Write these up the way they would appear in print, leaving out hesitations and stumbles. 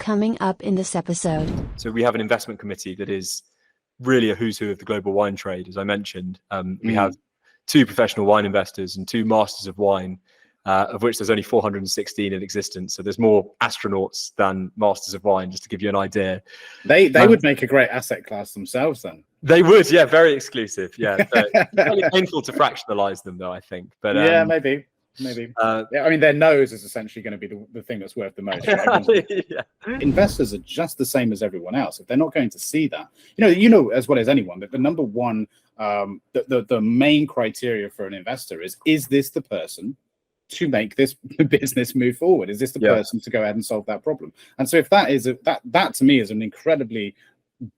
Coming up in this episode. So we have an investment committee that is really a who's who of the global wine trade, as I mentioned. We have 2 professional wine investors and 2 masters of wine, of which there's only 416 in existence. So there's more astronauts than masters of wine, just to give you an idea. They would make a great asset class themselves then. They would, yeah, very exclusive. Yeah, it's really painful to fractionalize them though, I think. But yeah, maybe. Yeah, I mean, their nose is essentially going to be the thing that's worth the most. Right? Yeah. Investors are just the same as everyone else. If they're not going to see that, you know as well as anyone that the number one, the main criteria for an investor is this the person to make this business move forward? Is this the person to go ahead and solve that problem? And so if that is that to me is an incredibly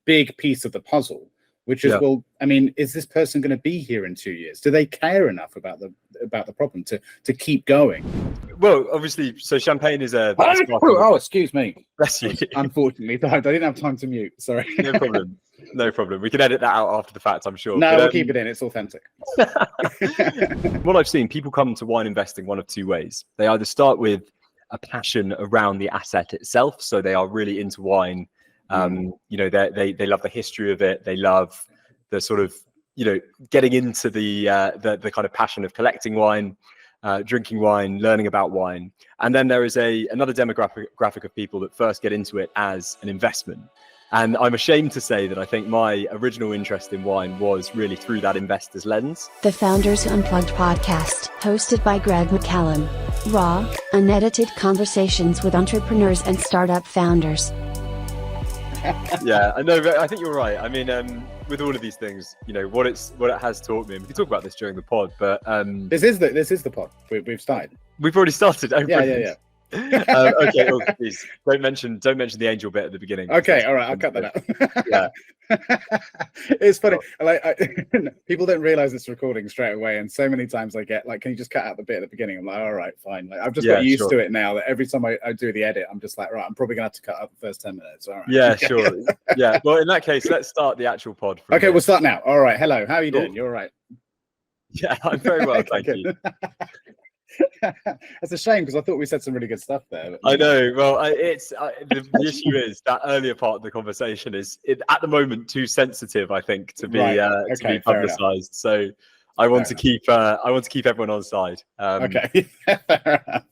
big piece of the puzzle, which is, well, I mean, is this person going to be here in 2 years? Do they care enough about the problem to keep going? Well, obviously, so champagne is a... Oh, excuse me. Bless you. Unfortunately, I didn't have time to mute. Sorry. No problem. We can edit that out after the fact, I'm sure. No, we'll keep it in. It's authentic. What I've seen, people come to wine investing one of 2 ways. They either start with a passion around the asset itself, so they are really into wine. You know, they love the history of it. They love the sort of, you know, getting into the kind of passion of collecting wine, drinking wine, learning about wine. And then there is another demographic of people that first get into it as an investment. And I'm ashamed to say that I think my original interest in wine was really through that investor's lens. The Founders Unplugged podcast, hosted by Greg McCallum. Raw, unedited conversations with entrepreneurs and startup founders. Yeah, I know. I think you're right. I mean, with all of these things, you know, what it has taught me. And we can talk about this during the pod, but this is the pod. We've started. We've already started. Oh, yeah. Okay, well, please don't mention the angel bit at the beginning. Okay, all right, I'll cut that out. Yeah. It's funny, people don't realize it's recording straight away, and so many times I get like, can you just cut out the bit at the beginning? I'm like, all right, fine. Like, I've just got used to it now, that every time I do the edit, I'm just like, right, I'm probably gonna have to cut out the first 10 minutes. All right. Yeah, sure. Yeah, well, in that case, let's start the actual pod. Okay, we'll start now. All right, hello, how are you doing? You're all right? Yeah, I'm very well, thank you. That's a shame, because I thought we said some really good stuff there. But... I know. Well, the issue is that earlier part of the conversation is at the moment too sensitive, I think, to be to be publicised. So I want to keep everyone on side. Okay. Fair enough.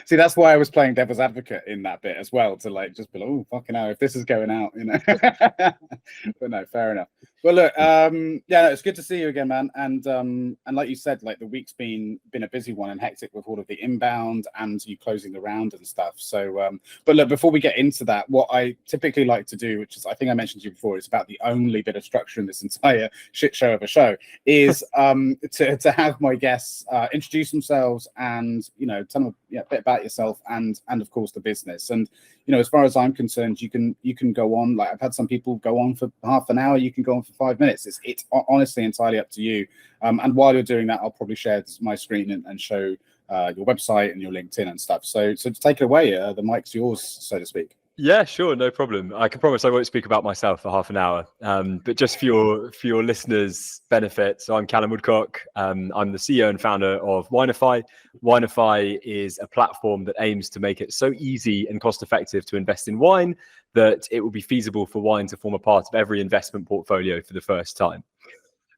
See, that's why I was playing devil's advocate in that bit as well, to like just be like, oh fucking hell, if this is going out, you know. But no, fair enough. Well, look, yeah, it's good to see you again, man. And like you said, like the week's been a busy one and hectic with all of the inbound and you closing the round and stuff. So, but look, before we get into that, what I typically like to do, which is I think I mentioned to you before, it's about the only bit of structure in this entire shit show of a show, is to have my guests introduce themselves and, you know, tell them a bit about yourself and of course the business. And, you know, as far as I'm concerned, you can go on, like I've had some people go on for half an hour, you can go on for 5 minutes. It's honestly entirely up to you. And while you're doing that, I'll probably share my screen and show your website and your LinkedIn and stuff. So to take it away, the mic's yours, so to speak. Yeah, sure, no problem. I can promise I won't speak about myself for half an hour, but just for your listeners' benefit. So I'm Callum Woodcock. I'm the CEO and founder of Winefi. Winefi is a platform that aims to make it so easy and cost-effective to invest in wine that it will be feasible for wine to form a part of every investment portfolio for the first time.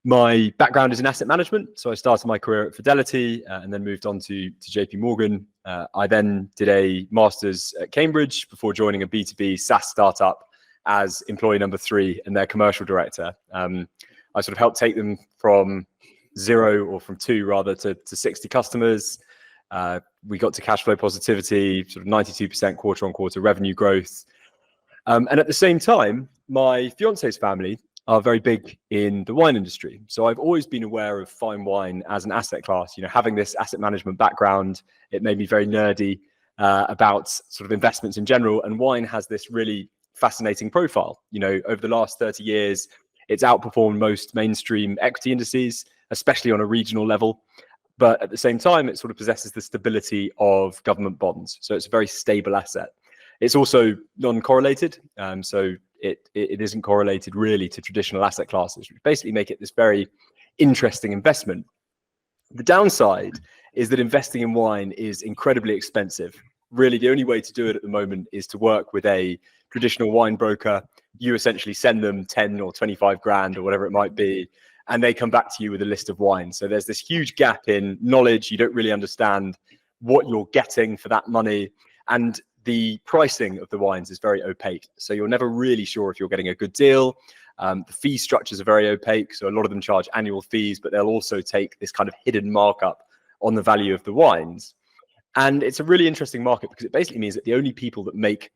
My background is in asset management. So I started my career at Fidelity and then moved on to JP Morgan. I then did a master's at Cambridge before joining a B2B SaaS startup as employee number 3 and their commercial director. I sort of helped take them from 0 or from 2 rather to 60 customers. We got to cash flow positivity, sort of 92% quarter on quarter revenue growth. And at the same time, my fiance's family are very big in the wine industry. So I've always been aware of fine wine as an asset class. You know, having this asset management background, it made me very nerdy about sort of investments in general. And wine has this really fascinating profile. You know, over the last 30 years, it's outperformed most mainstream equity indices, especially on a regional level. But at the same time, it sort of possesses the stability of government bonds. So it's a very stable asset. It's also non-correlated. So it isn't correlated really to traditional asset classes, which basically make it this very interesting investment. The downside is that investing in wine is incredibly expensive. really the only way to do it at the moment is to work with a traditional wine broker. You essentially send them 10 or 25 grand or whatever it might be, and they come back to you with a list of wines. So there's this huge gap in knowledge. You don't really understand what you're getting for that money. And the pricing of the wines is very opaque. So you're never really sure if you're getting a good deal. The fee structures are very opaque. So a lot of them charge annual fees, but they'll also take this kind of hidden markup on the value of the wines. And it's a really interesting market because it basically means that the only people that make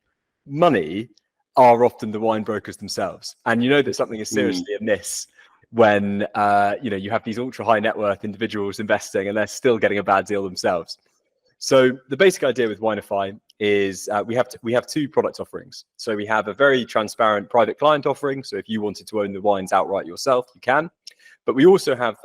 money are often the wine brokers themselves. And you know that something is seriously amiss when you have these ultra high net worth individuals investing and they're still getting a bad deal themselves. So the basic idea with Winefi is we have two product offerings. So we have a very transparent private client offering. So if you wanted to own the wines outright yourself, you can. But we also have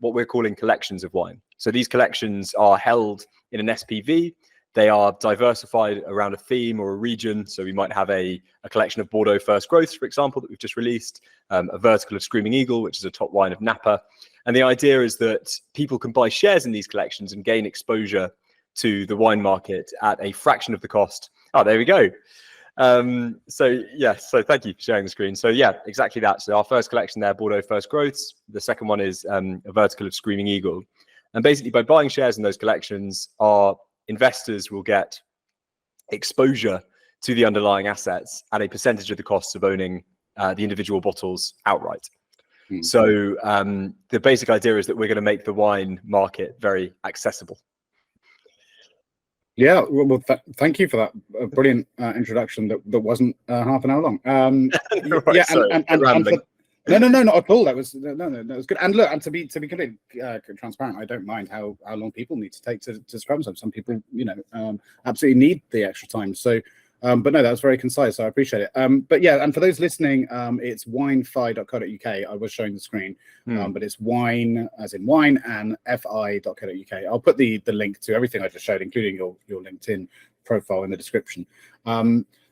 what we're calling collections of wine. So these collections are held in an SPV. They are diversified around a theme or a region. So we might have a collection of Bordeaux First Growths, for example, that we've just released, a vertical of Screaming Eagle, which is a top wine of Napa. And the idea is that people can buy shares in these collections and gain exposure to the wine market at a fraction of the cost. Oh, there we go. So thank you for sharing the screen. So yeah, exactly that. So our first collection there, Bordeaux First Growths. The second one is a vertical of Screaming Eagle. And basically by buying shares in those collections, our investors will get exposure to the underlying assets at a percentage of the costs of owning the individual bottles outright. So the basic idea is that we're going to make the wine market very accessible. Yeah, well, thank you for that brilliant introduction that wasn't half an hour long. Right, yeah, sorry, and no, not at all. That was good. And look, and to be completely transparent, I don't mind how long people need to take to scrub them. Some people, absolutely need the extra time. So, but no, that was very concise. So I appreciate it. But yeah, and for those listening, it's winefi.co.uk. I was showing the screen, but it's wine as in wine and fi.co.uk. I'll put the link to everything I just showed, including your LinkedIn profile in the description.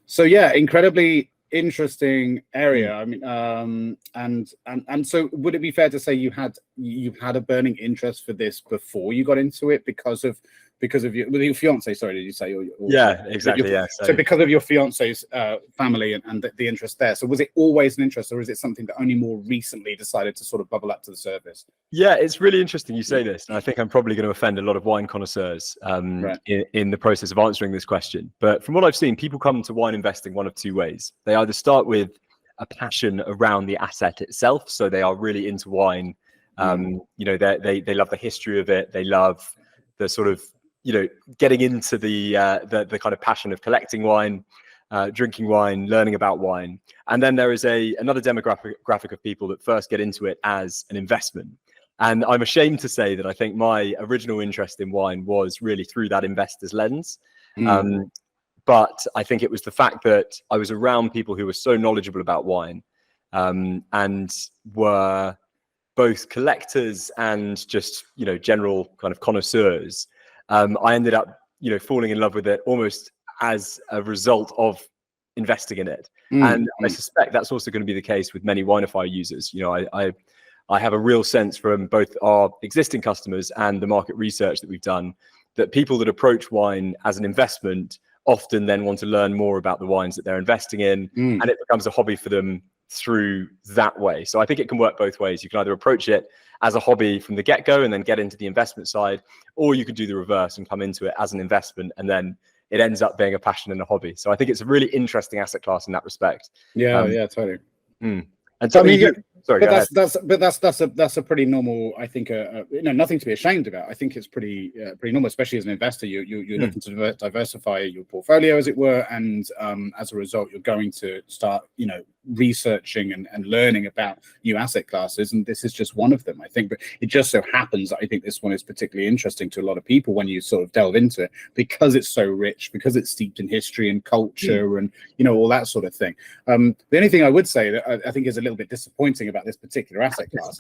So yeah, incredibly interesting area. I mean, and so would it be fair to say you had a burning interest for this before you got into it because of your fiance? Sorry, did you say? Yeah, exactly. So because of your fiance's family and the interest there. So was it always an interest, or is it something that only more recently decided to sort of bubble up to the surface? Yeah, it's really interesting you say this, and I think I'm probably going to offend a lot of wine connoisseurs in the process of answering this question. But from what I've seen, people come to wine investing one of two ways. They either start with a passion around the asset itself, so they are really into wine. They love the history of it. They love the sort of getting into the kind of passion of collecting wine, drinking wine, learning about wine. And then there is another demographic of people that first get into it as an investment. And I'm ashamed to say that I think my original interest in wine was really through that investor's lens. But I think it was the fact that I was around people who were so knowledgeable about wine and were both collectors and just, general kind of connoisseurs. I ended up, falling in love with it almost as a result of investing in it. And I suspect that's also going to be the case with many Winefi users. I have a real sense from both our existing customers and the market research that we've done that people that approach wine as an investment often then want to learn more about the wines that they're investing in, and it becomes a hobby for them through that way. So I think it can work both ways. You can either approach it as a hobby from the get-go and then get into the investment side, or you could do the reverse and come into it as an investment and then it ends up being a passion and a hobby. So I think it's a really interesting asset class in that respect. Yeah, totally. And so that's a pretty normal, I think, nothing to be ashamed about. I think it's pretty normal, especially as an investor. You're looking to diversify your portfolio, as it were, and as a result, you're going to start, researching and learning about new asset classes, and this is just one of them, I think. But it just so happens that I think this one is particularly interesting to a lot of people when you sort of delve into it, because it's so rich, because it's steeped in history and culture and all that sort of thing. The only thing I would say that I think is a little bit disappointing about this particular asset class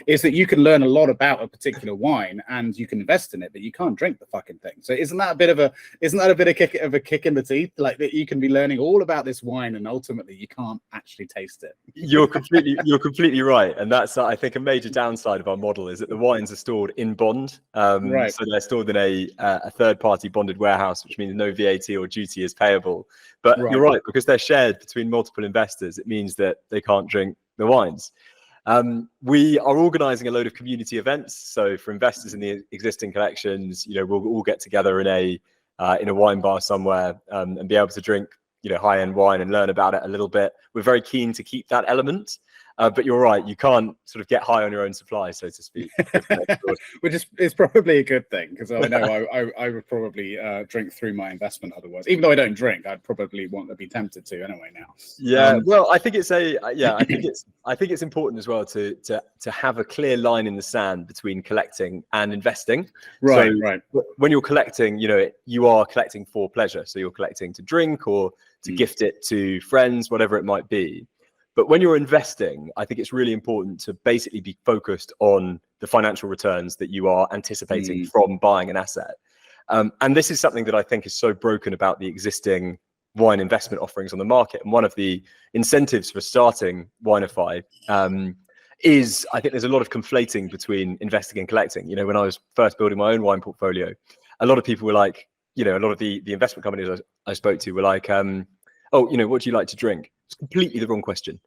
is that you can learn a lot about a particular wine and you can invest in it, but you can't drink the fucking thing. So isn't that a bit of a kick in the teeth? Like that you can be learning all about this wine and ultimately you can't actually taste it. You're completely right, and that's I think a major downside of our model is that the wines are stored in bond. Right. So they're stored in a third-party bonded warehouse, which means no VAT or duty is payable. But Right. you're right, because they're shared between multiple investors, it means that they can't drink the wines. We are organising a load of community events. So for investors in the existing collections, we'll all get together in a wine bar somewhere and be able to drink high-end wine and learn about it a little bit. We're very keen to keep that element. But you're right, you can't sort of get high on your own supply, so to speak. Which is probably a good thing, because I know I would probably drink through my investment otherwise. Even though I don't drink, I'd probably want to be tempted to anyway now. Yeah, well, I think I think it's important as well to have a clear line in the sand between collecting and investing. Right, so right. When you're collecting, you are collecting for pleasure. So you're collecting to drink or to gift it to friends, whatever it might be. But when you're investing, I think it's really important to basically be focused on the financial returns that you are anticipating from buying an asset. And this is something that I think is so broken about the existing wine investment offerings on the market. And one of the incentives for starting Winefi is, I think there's a lot of conflating between investing and collecting. When I was first building my own wine portfolio, a lot of people were like, a lot of the investment companies I spoke to were like, oh, what do you like to drink? It's completely the wrong question.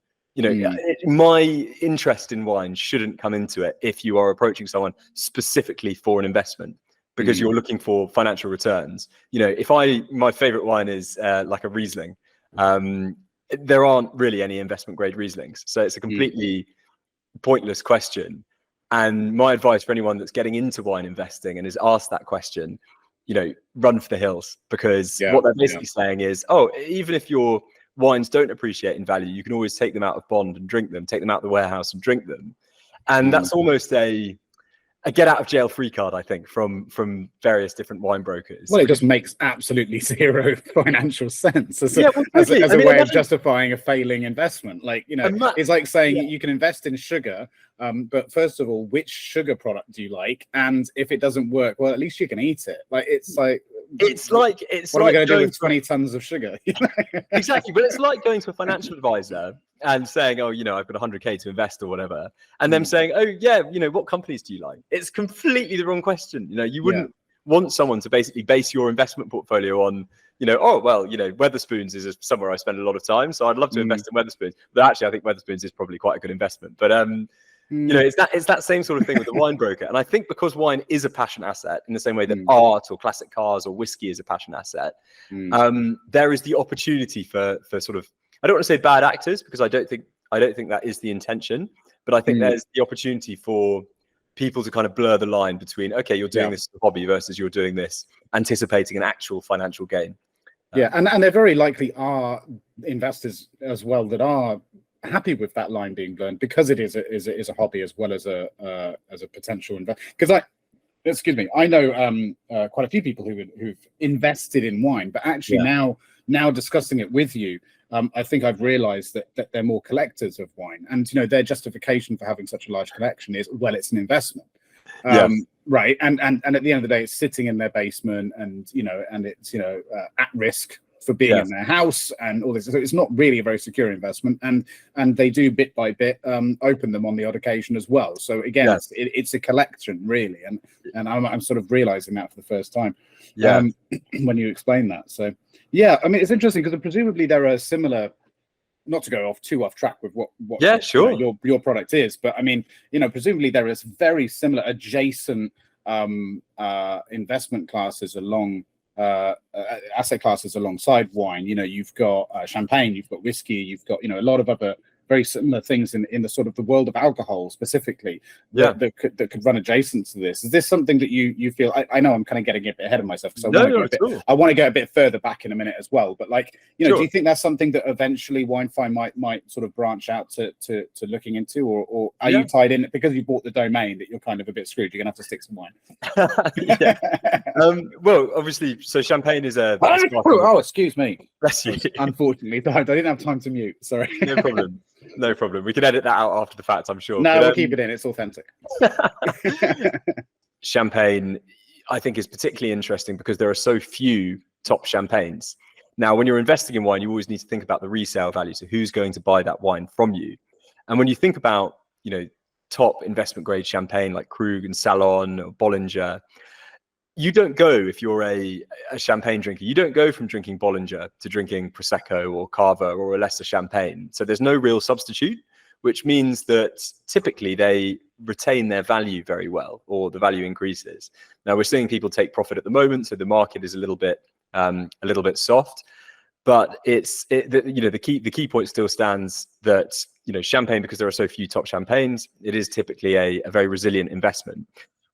My interest in wine shouldn't come into it if you are approaching someone specifically for an investment, because you're looking for financial returns. If my favorite wine is like a Riesling, there aren't really any investment grade Rieslings. So it's a completely pointless question. And my advice for anyone that's getting into wine investing and is asked that question, run for the hills, because what they're basically saying is, oh, even if your wines don't appreciate in value, you can always take them out of bond and drink them, take them out of the warehouse and drink them. And that's almost a get out of jail free card, I think, from various different wine brokers. Well, it just makes absolutely zero financial sense as a way of justifying a failing investment. Like, it's like saying you can invest in sugar, but first of all, which sugar product do you like? And if it doesn't work, well, at least you can eat it. Like, what are we going to do with 20 tons of sugar? Exactly, but it's like going to a financial advisor and saying, oh, I've got 100K to invest or whatever, and them saying, oh yeah, what companies do you like? It's completely the wrong question. You wouldn't want someone to basically base your investment portfolio on, oh well, Wetherspoons is somewhere I spend a lot of time, so I'd love to invest in Wetherspoons. But actually, I think Wetherspoons is probably quite a good investment. But it's that same sort of thing with the wine broker. And I think because wine is a passion asset in the same way that art or classic cars or whiskey is a passion asset, there is the opportunity for sort of, I don't want to say bad actors, because I don't think that is the intention, but I think there's the opportunity for people to kind of blur the line between, okay, you're doing this as a hobby versus you're doing this anticipating an actual financial gain. And there very likely are investors as well that are happy with that line being blurred, because it is a hobby as well as a potential invest. Because I know quite a few people who've invested in wine, but actually now discussing it with you, I think I've realized that they're more collectors of wine, and their justification for having such a large collection is, well, it's an investment. Right, and at the end of the day, it's sitting in their basement, and and it's at risk for being in their house and all this. So it's not really a very secure investment, and they do bit by bit open them on the odd occasion as well. So again, it's a collection really, and I'm sort of realizing that for the first time when you explain that. So I mean, it's interesting because presumably there are similar, not to go off track with what your product is, but I mean, presumably there is very similar adjacent investment classes along asset classes alongside wine. You've got champagne, you've got whiskey, you've got a lot of other very similar things in the sort of the world of alcohol specifically that could run adjacent to this. Is this something that you feel? I know I'm kind of getting a bit ahead of myself, because I want to get a bit further back in a minute as well. But like, do you think that's something that eventually Winefi might sort of branch out to looking into, or are you tied in because you bought the domain that you're kind of a bit screwed? You're gonna have to stick some wine. Well, obviously, so champagne is a. Oh, excuse me. Bless you. Unfortunately, I didn't have time to mute. Sorry. No problem. No problem. We can edit that out after the fact, I'm sure. No, we'll keep it in. It's authentic. Champagne, I think, is particularly interesting because there are so few top champagnes. Now, when you're investing in wine, you always need to think about the resale value. So who's going to buy that wine from you? And when you think about, top investment grade champagne like Krug and Salon or Bollinger, you don't go, if you're a champagne drinker, you don't go from drinking Bollinger to drinking Prosecco or Cava or a lesser champagne. So there's no real substitute, which means that typically they retain their value very well, or the value increases. Now we're seeing people take profit at the moment, so the market is a little bit soft. But the key point still stands that champagne, because there are so few top champagnes, it is typically a very resilient investment.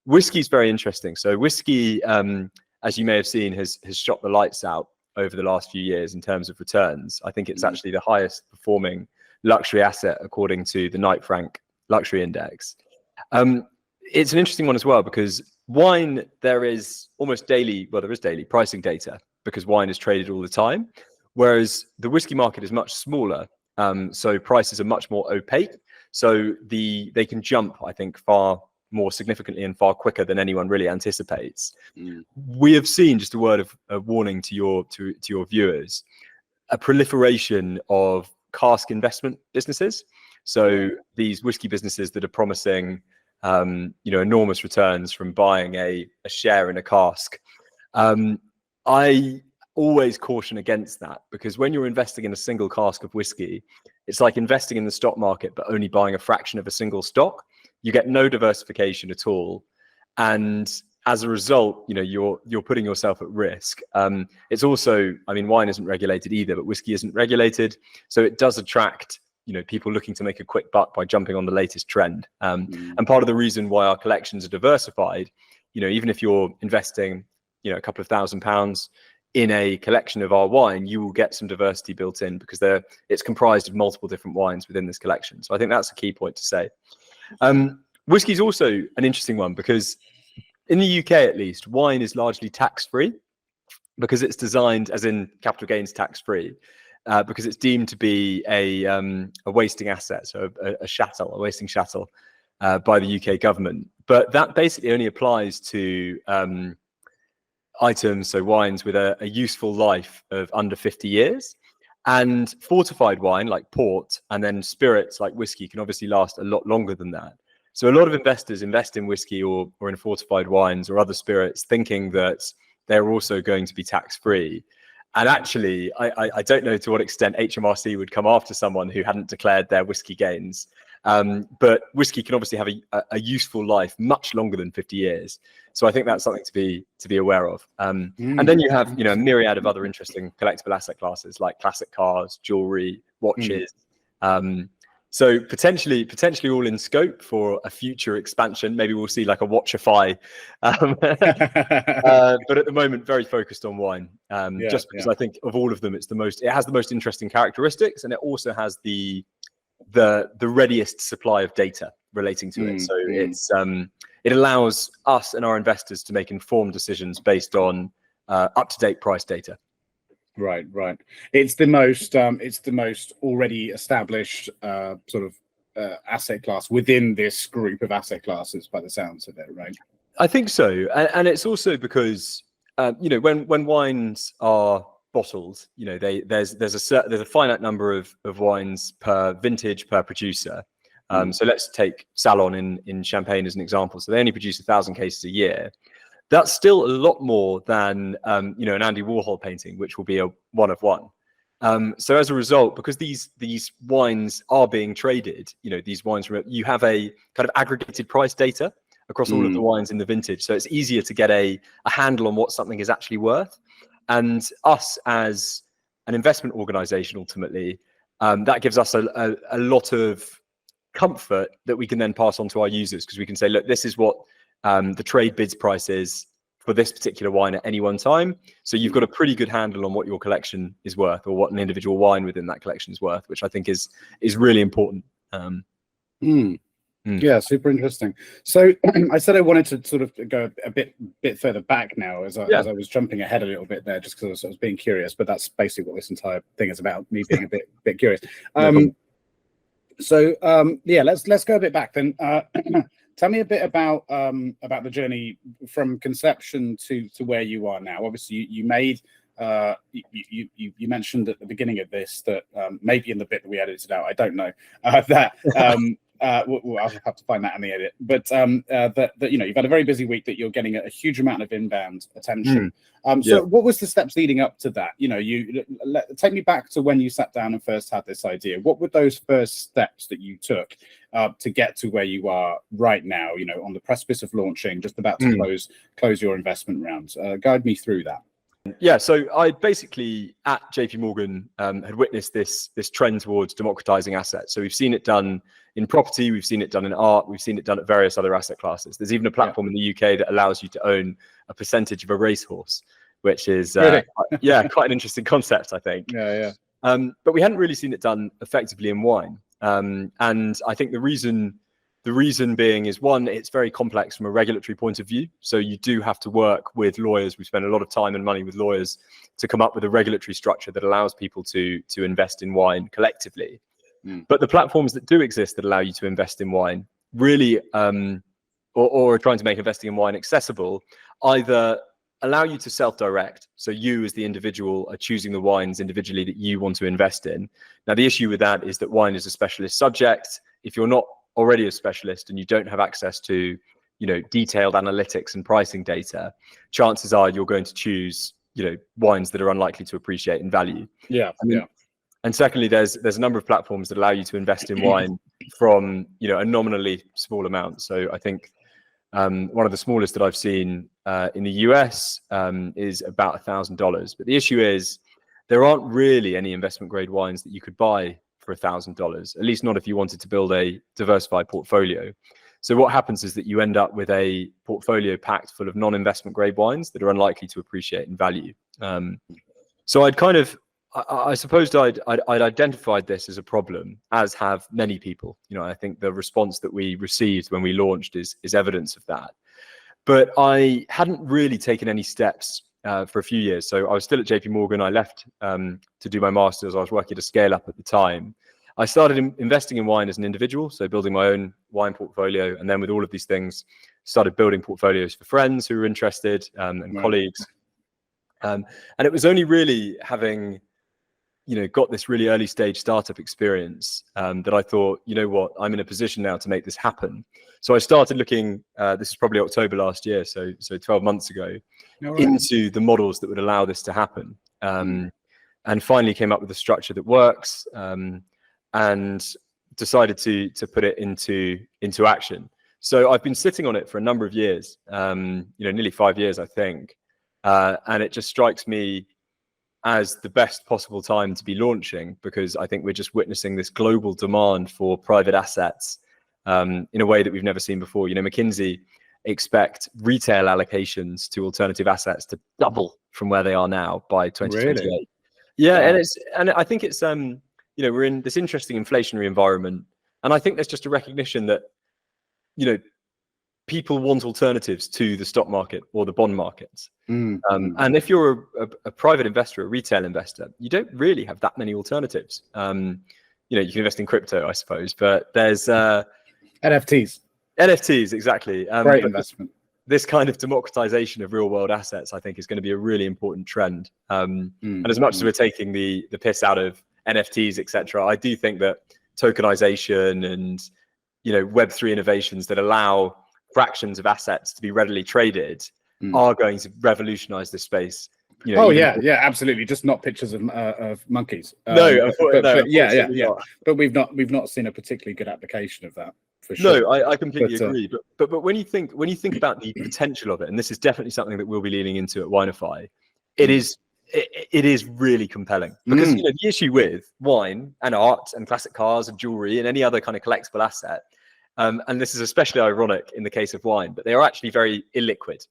Whiskey is very interesting. So whiskey, as you may have seen, has shot the lights out over the last few years in terms of returns. I think it's actually the highest performing luxury asset according to the Knight Frank Luxury Index. It's an interesting one as well because wine, there is daily pricing data because wine is traded all the time, whereas the whiskey market is much smaller. So prices are much more opaque. So they can jump, I think, far more significantly and far quicker than anyone really anticipates. We have seen, just a word of warning to your viewers, a proliferation of cask investment businesses. So these whiskey businesses that are promising enormous returns from buying a share in a cask. I always caution against that, because when you're investing in a single cask of whiskey, it's like investing in the stock market but only buying a fraction of a single stock. You get no diversification at all, and as a result, you're putting yourself at risk. It's also, wine isn't regulated either, but whiskey isn't regulated, so it does attract people looking to make a quick buck by jumping on the latest trend. And part of the reason why our collections are diversified, even if you're investing a couple of £1,000s in a collection of our wine, you will get some diversity built in because it's comprised of multiple different wines within this collection. So I think that's a key point to say. Whiskey is also an interesting one because in the UK, at least, wine is largely tax-free because it's designed, as in capital gains tax-free, because it's deemed to be a wasting asset, so a wasting chattel by the UK government. But that basically only applies to items, so wines with a useful life of under 50 years. And fortified wine like port and then spirits like whiskey can obviously last a lot longer than that. So a lot of investors invest in whiskey or in fortified wines or other spirits thinking that they're also going to be tax-free. And actually, I don't know to what extent HMRC would come after someone who hadn't declared their whiskey gains. But whiskey can obviously have a useful life much longer than 50 years. So I think that's something to be aware of. And then you have a myriad of other interesting collectible asset classes like classic cars, jewelry, watches. So potentially all in scope for a future expansion. Maybe we'll see like a Watchify, but at the moment very focused on wine. Just because I think of all of them, it has the most interesting characteristics, and it also has the readiest supply of data relating to it. So it allows us and our investors to make informed decisions based on up-to-date price data. Right. It's the most already established sort of asset class within this group of asset classes, by the sounds of it, right? I think so, and it's also because when wines are bottled, there's a finite number of wines per vintage per producer. So let's take Salon in Champagne as an example. So they only produce 1,000 cases a year. That's still a lot more than an Andy Warhol painting, which will be a one of one. So as a result, because these wines are being traded, these wines, you have a kind of aggregated price data across all of the wines in the vintage. So it's easier to get a handle on what something is actually worth. And us as an investment organization, ultimately, that gives us a lot of comfort that we can then pass on to our users, because we can say, look, this is what the trade bids price is for this particular wine at any one time. So you've got a pretty good handle on what your collection is worth, or what an individual wine within that collection is worth, which I think is really important. Yeah, super interesting. So I said I wanted to sort of go a bit further back now, as I was jumping ahead a little bit there, just because I was being curious. But that's basically what this entire thing is about, me being a bit curious. So yeah, let's go a bit back then. Tell me a bit about the journey from conception to where you are now. Obviously, you made you mentioned at the beginning of this that maybe in the bit that we edited out, I don't know that. I'll have to find that in the edit. But that you've had a very busy week, that you're getting a huge amount of inbound attention. So what was the steps leading up to that? Take me back to when you sat down and first had this idea. What were those first steps that you took to get to where you are right now? On the precipice of launching, just about to close your investment rounds. Guide me through that. Yeah, so I basically at JP Morgan had witnessed this trend towards democratizing assets. So we've seen it done in property, we've seen it done in art, we've seen it done at various other asset classes. There's even a platform in the UK that allows you to own a percentage of a racehorse, which is really? quite an interesting concept, I think. But we hadn't really seen it done effectively in wine, and I think the reason being is, one, it's very complex from a regulatory point of view. So you do have to work with lawyers. We spend a lot of time and money with lawyers to come up with a regulatory structure that allows people to invest in wine collectively. But the platforms that do exist that allow you to invest in wine really, or are trying to make investing in wine accessible, either allow you to self-direct. So you as the individual are choosing the wines individually that you want to invest in. Now, the issue with that is that wine is a specialist subject. If you're not already a specialist and you don't have access to detailed analytics and pricing data, chances are you're going to choose wines that are unlikely to appreciate in value. And secondly, there's a number of platforms that allow you to invest in wine from a nominally small amount. So I think one of the smallest that I've seen in the US is about $1,000. But the issue is there aren't really any investment grade wines that you could buy for $1,000, at least not if you wanted to build a diversified portfolio. So what happens is that you end up with a portfolio packed full of non-investment grade wines that are unlikely to appreciate in value. So I suppose I'd identified this as a problem, as have many people. I think the response that we received when we launched is evidence of that. But I hadn't really taken any steps for a few years. So I was still at JP Morgan. I left to do my master's. I was working at a scale up at the time. I started investing in wine as an individual, so building my own wine portfolio. And then with all of these things, started building portfolios for friends who were interested and colleagues. And it was only really having got this really early stage startup experience that I thought, I'm in a position now to make this happen. So I started looking, this is probably October last year, so 12 months ago, into the models that would allow this to happen. And finally came up with a structure that works, and decided to put it into action. So I've been sitting on it for a number of years, nearly 5 years, I think. And it just strikes me as the best possible time to be launching, because I think we're just witnessing this global demand for private assets in a way that we've never seen before. McKinsey expect retail allocations to alternative assets to double from where they are now by 2028. Really? Yeah, and I think it's we're in this interesting inflationary environment, and I think there's just a recognition that people want alternatives to the stock market or the bond markets. And if you're a private investor, a retail investor, you don't really have that many alternatives. You can invest in crypto, I suppose, but there's NFTs, exactly. Great investment. This kind of democratization of real world assets, I think, is going to be a really important trend. And as much as we're taking the piss out of NFTs, etc., I do think that tokenization and Web3 innovations that allow fractions of assets to be readily traded are going to revolutionize this space. Absolutely. Just not pictures of monkeys. But we've not seen a particularly good application of that, for sure. No, I completely agree. But when you think about the potential of it, and this is definitely something that we'll be leaning into at Winefi, it is really compelling, because the issue with wine and art and classic cars and jewelry and any other kind of collectible asset, and this is especially ironic in the case of wine, but they are actually very illiquid.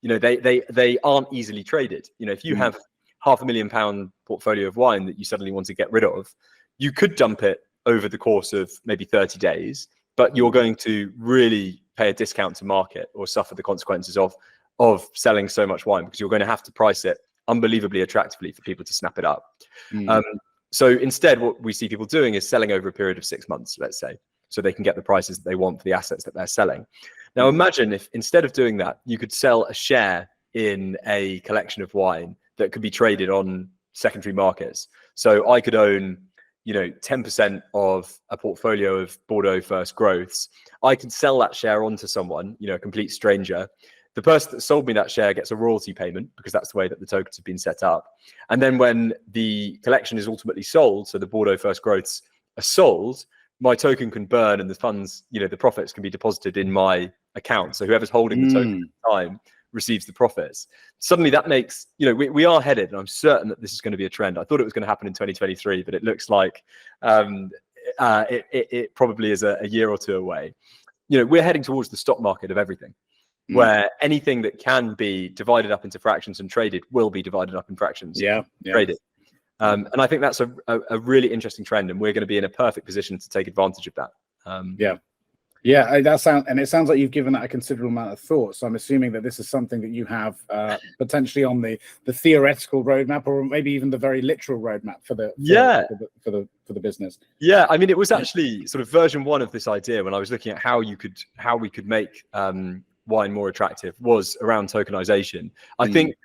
They aren't easily traded. If you have £500,000 portfolio of wine that you suddenly want to get rid of, you could dump it over the course of maybe 30 days, but you're going to really pay a discount to market or suffer the consequences of selling so much wine, because you're going to have to price it unbelievably attractively for people to snap it up. So instead, what we see people doing is selling over a period of 6 months, let's say, so they can get the prices that they want for the assets that they're selling. Now, imagine if instead of doing that, you could sell a share in a collection of wine that could be traded on secondary markets. So I could own, 10% of a portfolio of Bordeaux First Growths. I could sell that share on to someone, a complete stranger. The person that sold me that share gets a royalty payment because that's the way that the tokens have been set up. And then when the collection is ultimately sold, so the Bordeaux First Growths are sold, my token can burn and the funds, the profits can be deposited in my account. So whoever's holding the token at the time receives the profits. Suddenly that makes, we are headed, and I'm certain that this is going to be a trend. I thought it was going to happen in 2023, but it looks like it probably is a year or two away. We're heading towards the stock market of everything, where anything that can be divided up into fractions and traded will be divided up in fractions. Traded. And I think that's a really interesting trend, and we're going to be in a perfect position to take advantage of that. It sounds like you've given that a considerable amount of thought. So I'm assuming that this is something that you have potentially on the theoretical roadmap, or maybe even the very literal roadmap for the business. Yeah, I mean, it was actually sort of version 1 of this idea when I was looking at how we could make wine more attractive, was around tokenization. I think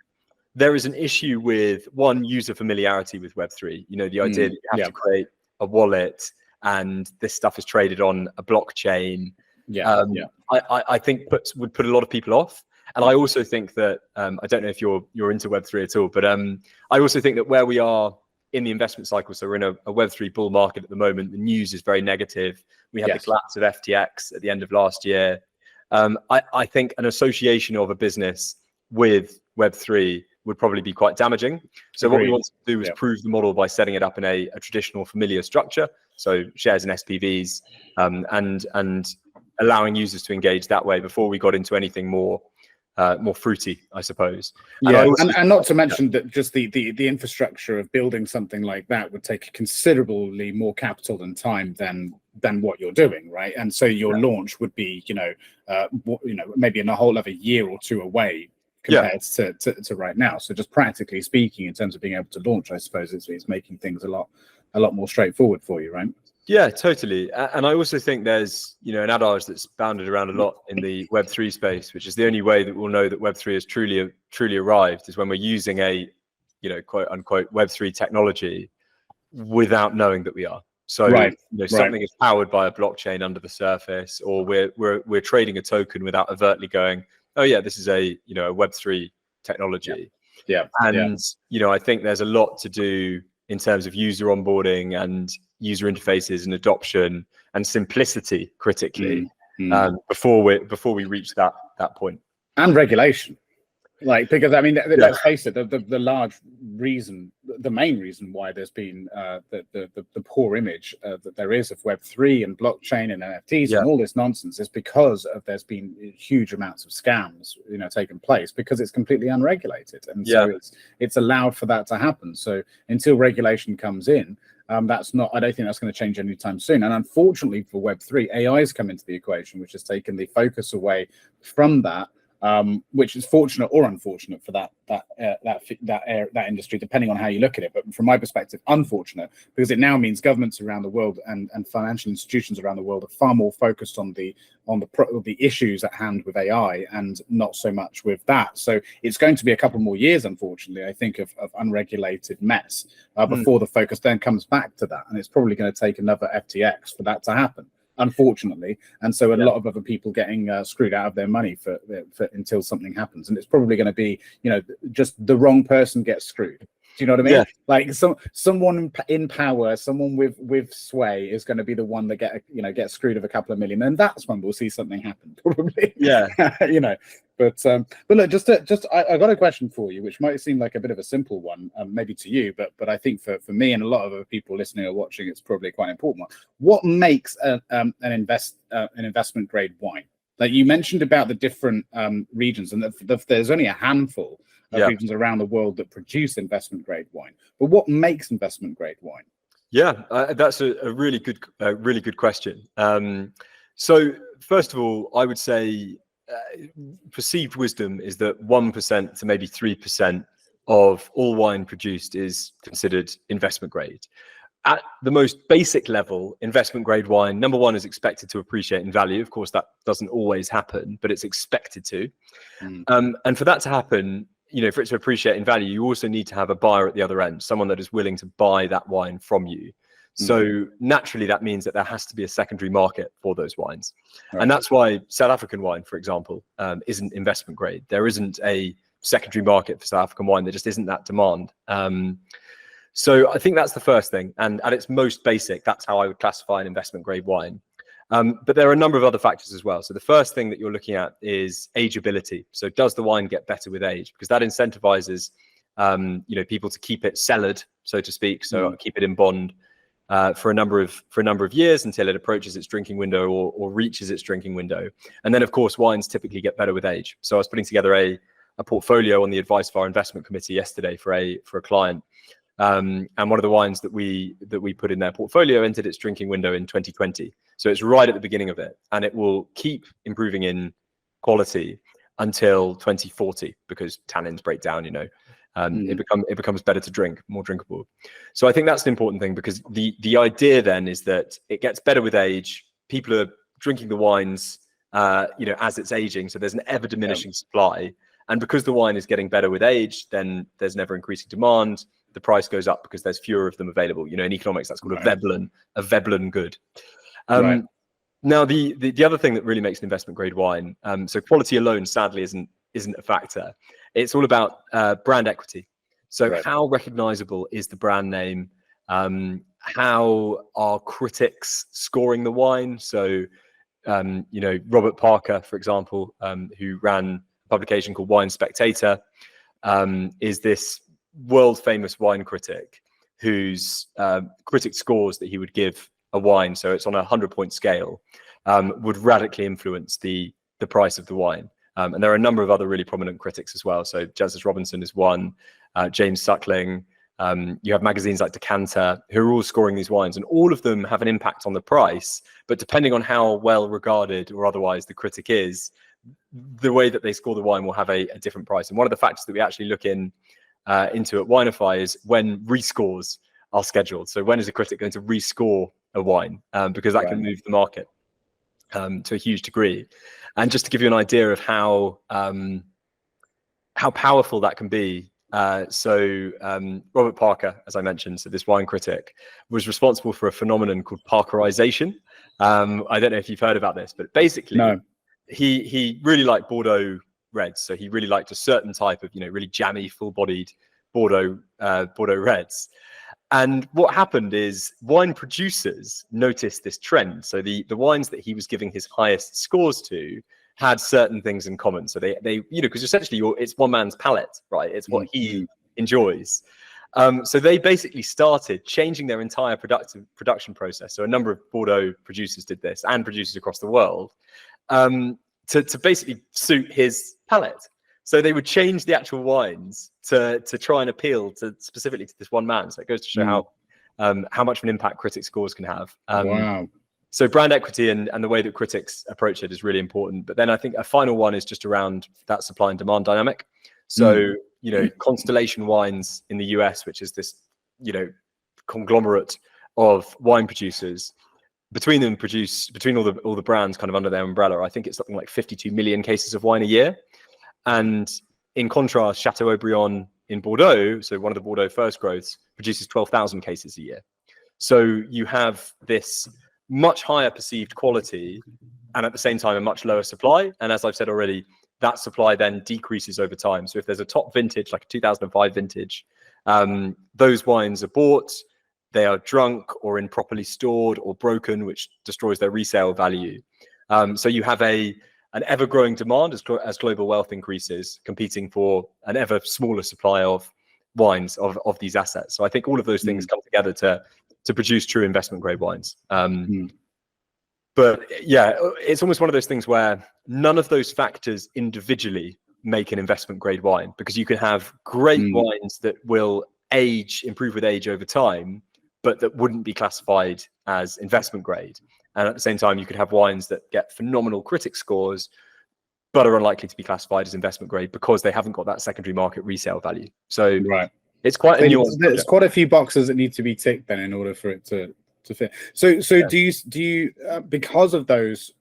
there is an issue with user familiarity with Web3. The idea that you have to create a wallet and this stuff is traded on a blockchain. I think would put a lot of people off. And I also think that I don't know if you're into Web3 at all, but I also think that where we are in the investment cycle, so we're in a Web3 bull market at the moment. The news is very negative. We had the collapse of FTX at the end of last year. I think an association of a business with Web3 would probably be quite damaging. So what we want to do is prove the model by setting it up in a traditional familiar structure. So shares and SPVs, and allowing users to engage that way before we got into anything more fruity, I suppose. And not to mention that just the infrastructure of building something like that would take considerably more capital and time than what you're doing, right? And so your launch would be, maybe in a whole other year or two away compared to right now. So just practically speaking, in terms of being able to launch, I suppose it's making things a lot more straightforward for you, right? Yeah, totally. And I also think there's, an adage that's bounded around a lot in the Web3 space, which is the only way that we'll know that Web3 has truly arrived is when we're using a, quote unquote Web3 technology without knowing that we are. So something is powered by a blockchain under the surface, or we're trading a token without overtly going, oh yeah, this is a Web3 technology. I think there's a lot to do in terms of user onboarding and user interfaces and adoption and simplicity critically before we reach that point. And regulation. Because I mean, let's face it, the large reason, the main reason why there's been the poor image that there is of Web3 and blockchain and NFTs and all this nonsense is because there's been huge amounts of scams, taking place because it's completely unregulated, and so it's allowed for that to happen. So until regulation comes in, I don't think that's going to change anytime soon. And unfortunately for Web3, AI has come into the equation, which has taken the focus away from that. Which is fortunate or unfortunate for that industry, depending on how you look at it. But from my perspective, unfortunate, because it now means governments around the world and financial institutions around the world are far more focused on the issues at hand with AI and not so much with that. So it's going to be a couple more years, unfortunately, I think, of unregulated mess before the focus then comes back to that. And it's probably going to take another FTX for that to happen, unfortunately, and so a lot of other people getting screwed out of their money for until something happens, and it's probably going to be just the wrong person gets screwed. Do you know what I mean? Like someone in power, someone with sway is going to be the one that gets screwed of a couple of million, and that's when we'll see something happen, probably. But look, I got a question for you, which might seem like a bit of a simple one, maybe to you, but I think for me and a lot of other people listening or watching, it's probably quite an important one. What makes an investment grade wine? Like you mentioned about the different regions, and there's only a handful of regions around the world that produce investment grade wine. But what makes investment grade wine? That's a really good question. So first of all, I would say perceived wisdom is that 1% to maybe 3% of all wine produced is considered investment grade. At the most basic level, investment grade wine, number one, is expected to appreciate in value. Of course, that doesn't always happen, but it's expected to. And for that to happen, for it to appreciate in value, you also need to have a buyer at the other end, someone that is willing to buy that wine from you. So naturally, that means that there has to be a secondary market for those wines. Right. And that's why South African wine, for example, isn't investment grade. There isn't a secondary market for South African wine. There just isn't that demand. So I think that's the first thing. And at its most basic, that's how I would classify an investment grade wine. But there are a number of other factors as well. So the first thing that you're looking at is ageability. So does the wine get better with age? Because that incentivizes, people to keep it cellared, so to speak. So keep it in bond for a number of years until it approaches its drinking window or reaches its drinking window. And then, of course, wines typically get better with age. So I was putting together a portfolio on the advice of our investment committee yesterday for a client. And one of the wines that we put in their portfolio entered its drinking window in 2020. So it's right at the beginning of it, and it will keep improving in quality until 2040 because tannins break down. It becomes better to drink, more drinkable. So I think that's an important thing, because the idea then is that it gets better with age. People are drinking the wines, as it's aging. So there's an ever diminishing supply, and because the wine is getting better with age, then there's an ever increasing demand. The price goes up because there's fewer of them available. In economics, that's called a Veblen good. Now, the other thing that really makes an investment grade wine, so quality alone, sadly, isn't a factor. It's all about brand equity. So how recognizable is the brand name? How are critics scoring the wine? So, Robert Parker, for example, who ran a publication called Wine Spectator, is this world famous wine critic whose critic scores that he would give a wine, so it's on a 100-point scale, would radically influence the price of the wine. And there are a number of other really prominent critics as well. So Justice Robinson is one, James Suckling. You have magazines like Decanter who are all scoring these wines, and all of them have an impact on the price. But depending on how well regarded or otherwise the critic is, the way that they score the wine will have a different price. And one of the factors that we actually look into at Winefi is when rescores are scheduled. So when is a critic going to rescore a wine? Because that can move the market to a huge degree. And just to give you an idea of how powerful that can be, Robert Parker, as I mentioned, so this wine critic, was responsible for a phenomenon called Parkerization. I don't know if you've heard about this, but basically, he really liked Bordeaux reds. So he really liked a certain type of, really jammy, full-bodied Bordeaux reds. And what happened is wine producers noticed this trend. So the wines that he was giving his highest scores to had certain things in common. So they because essentially it's one man's palate, right? It's what he enjoys. So they basically started changing their entire production process. So a number of Bordeaux producers did this, and producers across the world, to basically suit his palate. So they would change the actual wines to try and appeal specifically to this one man. So it goes to show how much of an impact critic scores can have. Wow. So brand equity and the way that critics approach it is really important. But then I think a final one is just around that supply and demand dynamic. So, Constellation Wines in the US, which is this, conglomerate of wine producers, between all the brands kind of under their umbrella, I think it's something like 52 million cases of wine a year. And in contrast, Chateau Haut-Brion in Bordeaux, so one of the Bordeaux first growths, produces 12,000 cases a year. So you have this much higher perceived quality and at the same time a much lower supply. And as I've said already, that supply then decreases over time. So if there's a top vintage, like a 2005 vintage, those wines are bought, they are drunk or improperly stored or broken, which destroys their resale value. So you have an ever-growing demand as global wealth increases, competing for an ever smaller supply of wines of these assets. So I think all of those things come together to produce true investment grade wines. But yeah, it's almost one of those things where none of those factors individually make an investment grade wine, because you can have great wines that will improve with age over time, but that wouldn't be classified as investment grade. And at the same time, you could have wines that get phenomenal critic scores, but are unlikely to be classified as investment grade because they haven't got that secondary market resale value. So right, it's quite a nuanced. there's quite a few boxes that need to be ticked then in order for it to fit. So do you because of those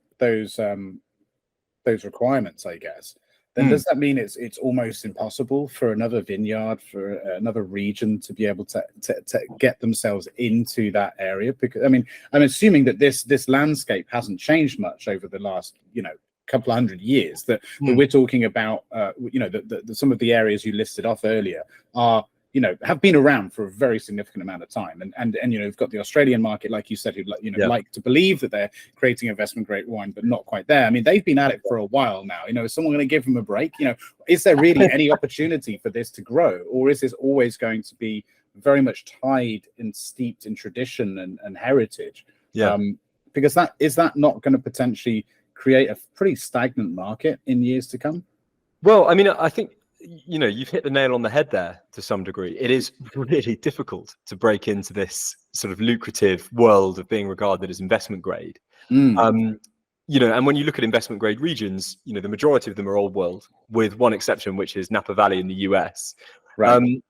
requirements, I guess, then does that mean it's almost impossible for another vineyard, for another region to be able to get themselves into that area? Because I mean, I'm assuming that this landscape hasn't changed much over the last, couple of hundred years, that we're talking about, some of the areas you listed off earlier are, have been around for a very significant amount of time. And you've got the Australian market, like you said, who like to believe that they're creating investment grade wine, but not quite there. I mean, they've been at it for a while now. Is someone going to give them a break? Is there really any opportunity for this to grow? Or is this always going to be very much tied and steeped in tradition and heritage? Because is that not going to potentially create a pretty stagnant market in years to come? Well, I mean, I think, you've hit the nail on the head there to some degree. It is really difficult to break into this sort of lucrative world of being regarded as investment grade. And when you look at investment grade regions, the majority of them are old world, with one exception, which is Napa Valley in the US. Right.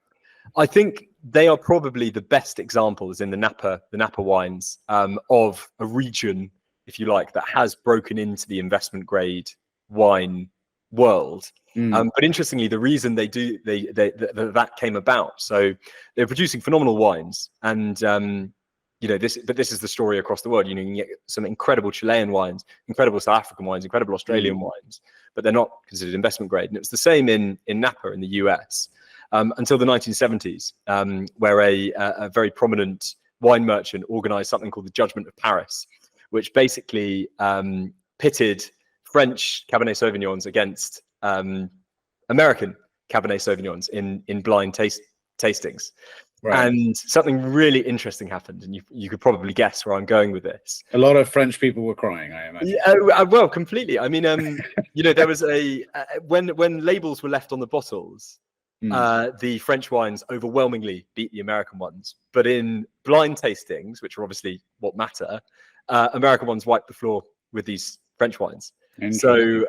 I think they are probably the best examples in the Napa wines of a region, if you like, that has broken into the investment grade wine world. But interestingly, the reason that came about, so they're producing phenomenal wines, and this is the story across the world. You can get some incredible Chilean wines, incredible South African wines, incredible Australian wines, but they're not considered investment grade. And it was the same in Napa in the US until the 1970s, where a very prominent wine merchant organized something called the Judgment of Paris, which basically pitted French Cabernet Sauvignons against American Cabernet Sauvignons in blind tastings. Right. And something really interesting happened, and you could probably guess where I'm going with this. A lot of French people were crying, I imagine. Yeah, well, completely. I mean, there was when labels were left on the bottles, the French wines overwhelmingly beat the American ones. But in blind tastings, which are obviously what matter, American ones wiped the floor with these French wines. So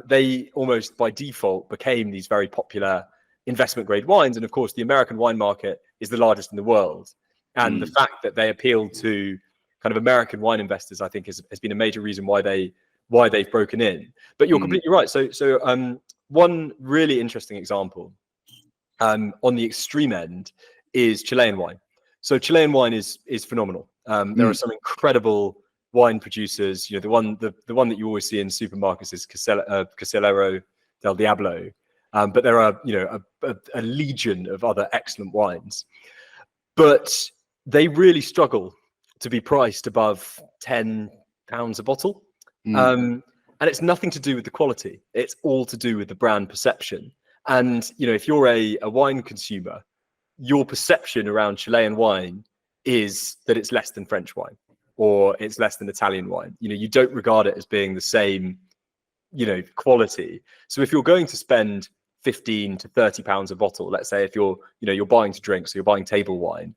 they almost by default became these very popular investment grade wines. And of course, the American wine market is the largest in the world. And the fact that they appeal to kind of American wine investors, I think has been a major reason why they've broken in. But you're completely right. So one really interesting example on the extreme end is Chilean wine. So Chilean wine is phenomenal. There are some incredible wine producers. The one that you always see in supermarkets is Casillero del Diablo. But there are, a legion of other excellent wines. But they really struggle to be priced above £10 a bottle. And it's nothing to do with the quality. It's all to do with the brand perception. And, if you're a wine consumer, your perception around Chilean wine is that it's less than French wine or it's less than Italian wine. You don't regard it as being the same, quality. So if you're going to spend £15 to £30 a bottle, let's say if you're buying to drink, so you're buying table wine,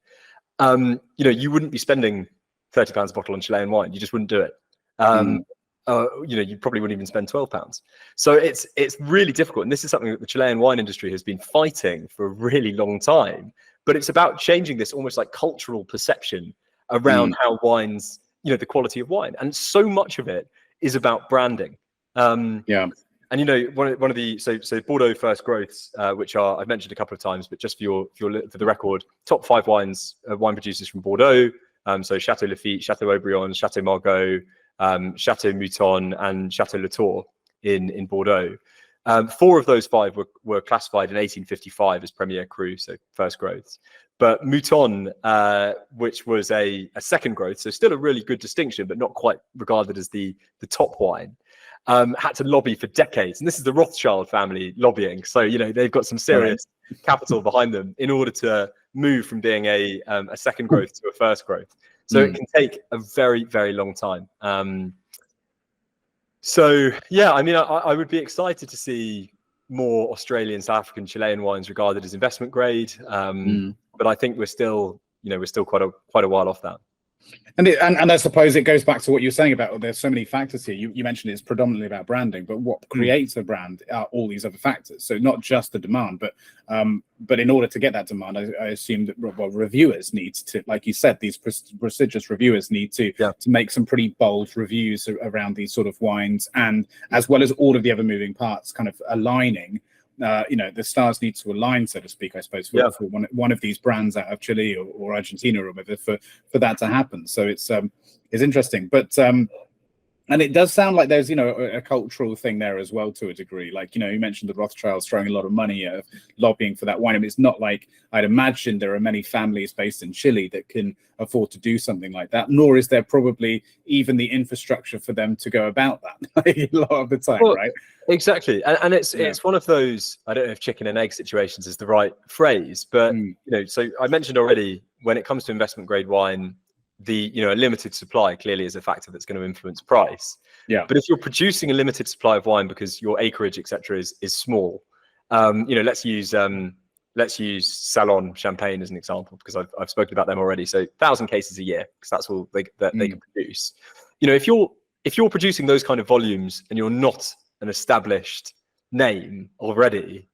you wouldn't be spending £30 a bottle on Chilean wine. You just wouldn't do it. You probably wouldn't even spend £12. So it's really difficult. And this is something that the Chilean wine industry has been fighting for a really long time. But it's about changing this almost like cultural perception around how wines, the quality of wine. And so much of it is about branding. And one of the so Bordeaux First Growths, which are I've mentioned a couple of times, but just for the record, top 5 wine producers from Bordeaux. So Chateau Lafite, Chateau Haut-Brion, Chateau Margaux, Chateau Mouton, and Chateau Latour in Bordeaux. 4 of those 5 were classified in 1855 as Premier Cru, so First Growths. But Mouton, which was a second growth, so still a really good distinction, but not quite regarded as the top wine, had to lobby for decades. And this is the Rothschild family lobbying. So, they've got some serious capital behind them in order to move from being a second growth to a first growth. So it can take a very, very long time. I would be excited to see more Australian, South African, Chilean wines regarded as investment grade. But I think we're still quite a while off that. And I suppose it goes back to what you're saying about there's so many factors here. You mentioned it's predominantly about branding, but what creates a brand are all these other factors. So not just the demand, but in order to get that demand, I assume that reviewers need to, like you said, these prestigious reviewers need to make some pretty bold reviews around these sort of wines, and as well as all of the other moving parts kind of aligning. The stars need to align, so to speak, I suppose, for one of these brands out of Chile or Argentina or whatever, for that to happen. So it's interesting, but and it does sound like there's a cultural thing there as well to a degree. Like you mentioned the Rothschilds throwing a lot of money at lobbying for that wine. I mean, it's not like I'd imagine there are many families based in Chile that can afford to do something like that. Nor is there probably even the infrastructure for them to go about that a lot of the time, right? Exactly, and it's one of those, I don't know if chicken and egg situations is the right phrase, but so I mentioned already, when it comes to investment grade wine, a limited supply clearly is a factor that's going to influence price. But if you're producing a limited supply of wine because your acreage, etc., is small, let's use Salon Champagne as an example, because I've spoken about them already. So 1,000 cases a year, because that's all they can produce. If you're producing those kind of volumes and you're not an established name already,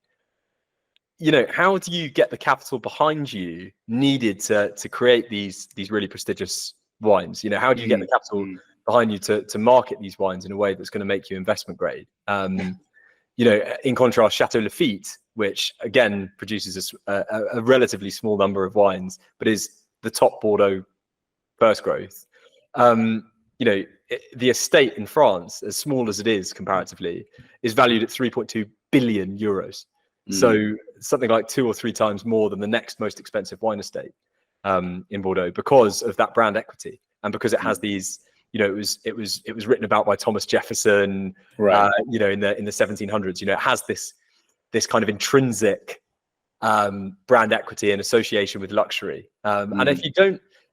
how do you get the capital behind you needed to create these really prestigious wines? How do you get the capital behind you to market these wines in a way that's going to make you investment grade? In contrast, Chateau Lafite, which again produces a relatively small number of wines, but is the top Bordeaux first growth. The estate in France, as small as it is comparatively, is valued at 3.2 billion euros. So something like 2 or 3 times more than the next most expensive wine estate in Bordeaux, because of that brand equity, and because it has these. It was written about by Thomas Jefferson, right? In the 1700s. It has this kind of intrinsic brand equity and association with luxury. And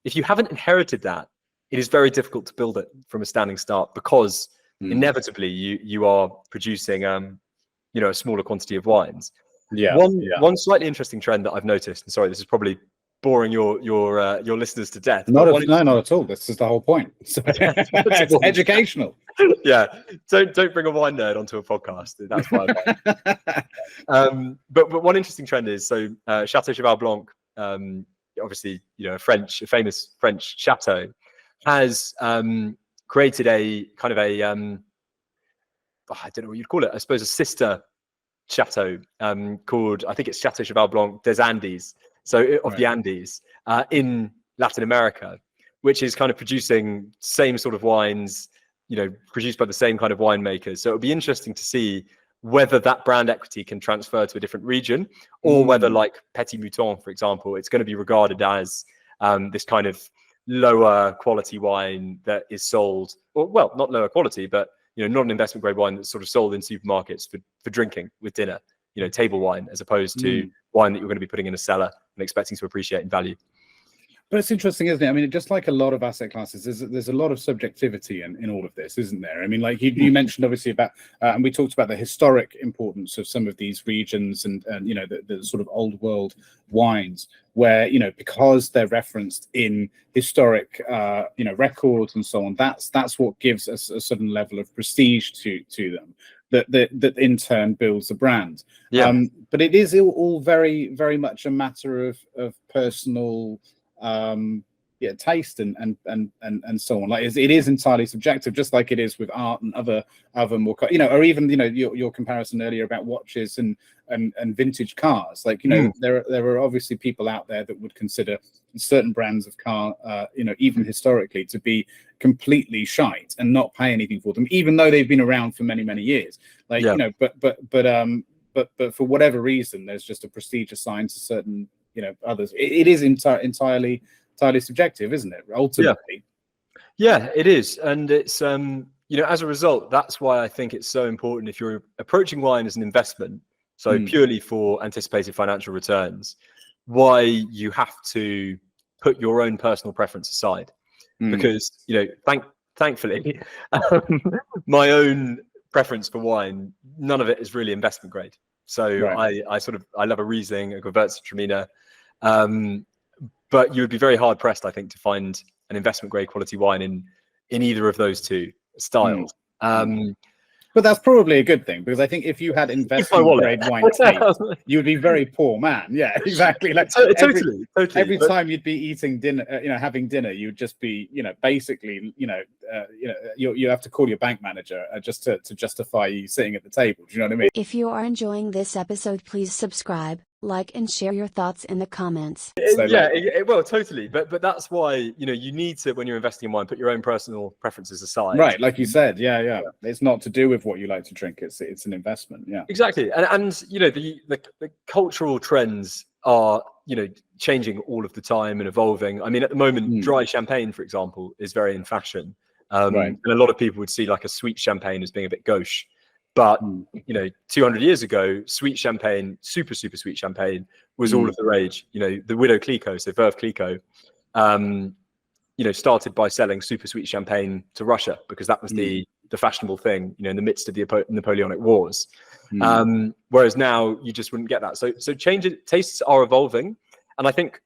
if you haven't inherited that, it is very difficult to build it from a standing start, because inevitably you are producing a smaller quantity of wines. One slightly interesting trend that I've noticed, and sorry, this is probably boring your listeners to death. Not at all. This is the whole point. It's educational. Don't bring a wine nerd onto a podcast. That's why. But one interesting trend is, Chateau Cheval Blanc, obviously a famous French chateau, has created a kind of I don't know what you'd call it. I suppose a sister chateau called, I think it's Chateau Cheval Blanc des Andes, of the Andes, in Latin America, which is kind of producing same sort of wines, produced by the same kind of winemakers. So it'll be interesting to see whether that brand equity can transfer to a different region, or whether, like Petit Mouton, for example, it's going to be regarded as this kind of lower quality wine that is sold, or not lower quality, but not an investment grade wine that's sort of sold in supermarkets for drinking with dinner, table wine, as opposed to wine that you're going to be putting in a cellar and expecting to appreciate in value. But it's interesting, isn't it? I mean, just like a lot of asset classes, there's a lot of subjectivity in all of this, isn't there? I mean, like you mentioned obviously about, and we talked about the historic importance of some of these regions, and the sort of old world wines, where because they're referenced in historic records and so on, that's what gives us a certain level of prestige to them, that in turn builds a brand. But it is all very, very much a matter of personal taste and so on. Like it is entirely subjective, just like it is with art and other more, or even your comparison earlier about watches and vintage cars. Like there are obviously people out there that would consider certain brands of car, even historically, to be completely shite and not pay anything for them, even though they've been around for many years. Like but for whatever reason, there's just a prestige assigned to certain others. It is entirely subjective, isn't it, ultimately? It is. And it's as a result, that's why I think it's so important, if you're approaching wine as an investment, so purely for anticipated financial returns, why you have to put your own personal preference aside. Because thankfully my own preference for wine, none of it is really investment grade. So I love a Riesling, a Gewürztraminer, but you would be very hard pressed, I think, to find an investment grade quality wine in either of those two styles. But that's probably a good thing, because I think if you had investment grade wine taste, you would be very poor man. Yeah, exactly. Like totally. Every time you'd be eating dinner, having dinner, you'd just be, basically, you have to call your bank manager just to justify you sitting at the table. Do you know what I mean? If you are enjoying this episode, please subscribe, like, and share your thoughts in the comments. Well, totally. But that's why, you need to, when you're investing in wine, put your own personal preferences aside. Right, like you said. Yeah. It's not to do with what you like to drink. It's an investment. Yeah, exactly. And the cultural trends are changing all of the time and evolving. I mean, at the moment, dry champagne, for example, is very in fashion. And a lot of people would see like a sweet champagne as being a bit gauche. But 200 years ago, sweet champagne, super sweet champagne, was all of the rage. The Widow Clicquot, so Veuve Clicquot, started by selling super sweet champagne to Russia, because that was the fashionable thing, in the midst of the Napoleonic Wars. Whereas now you just wouldn't get that. So tastes are evolving, and I think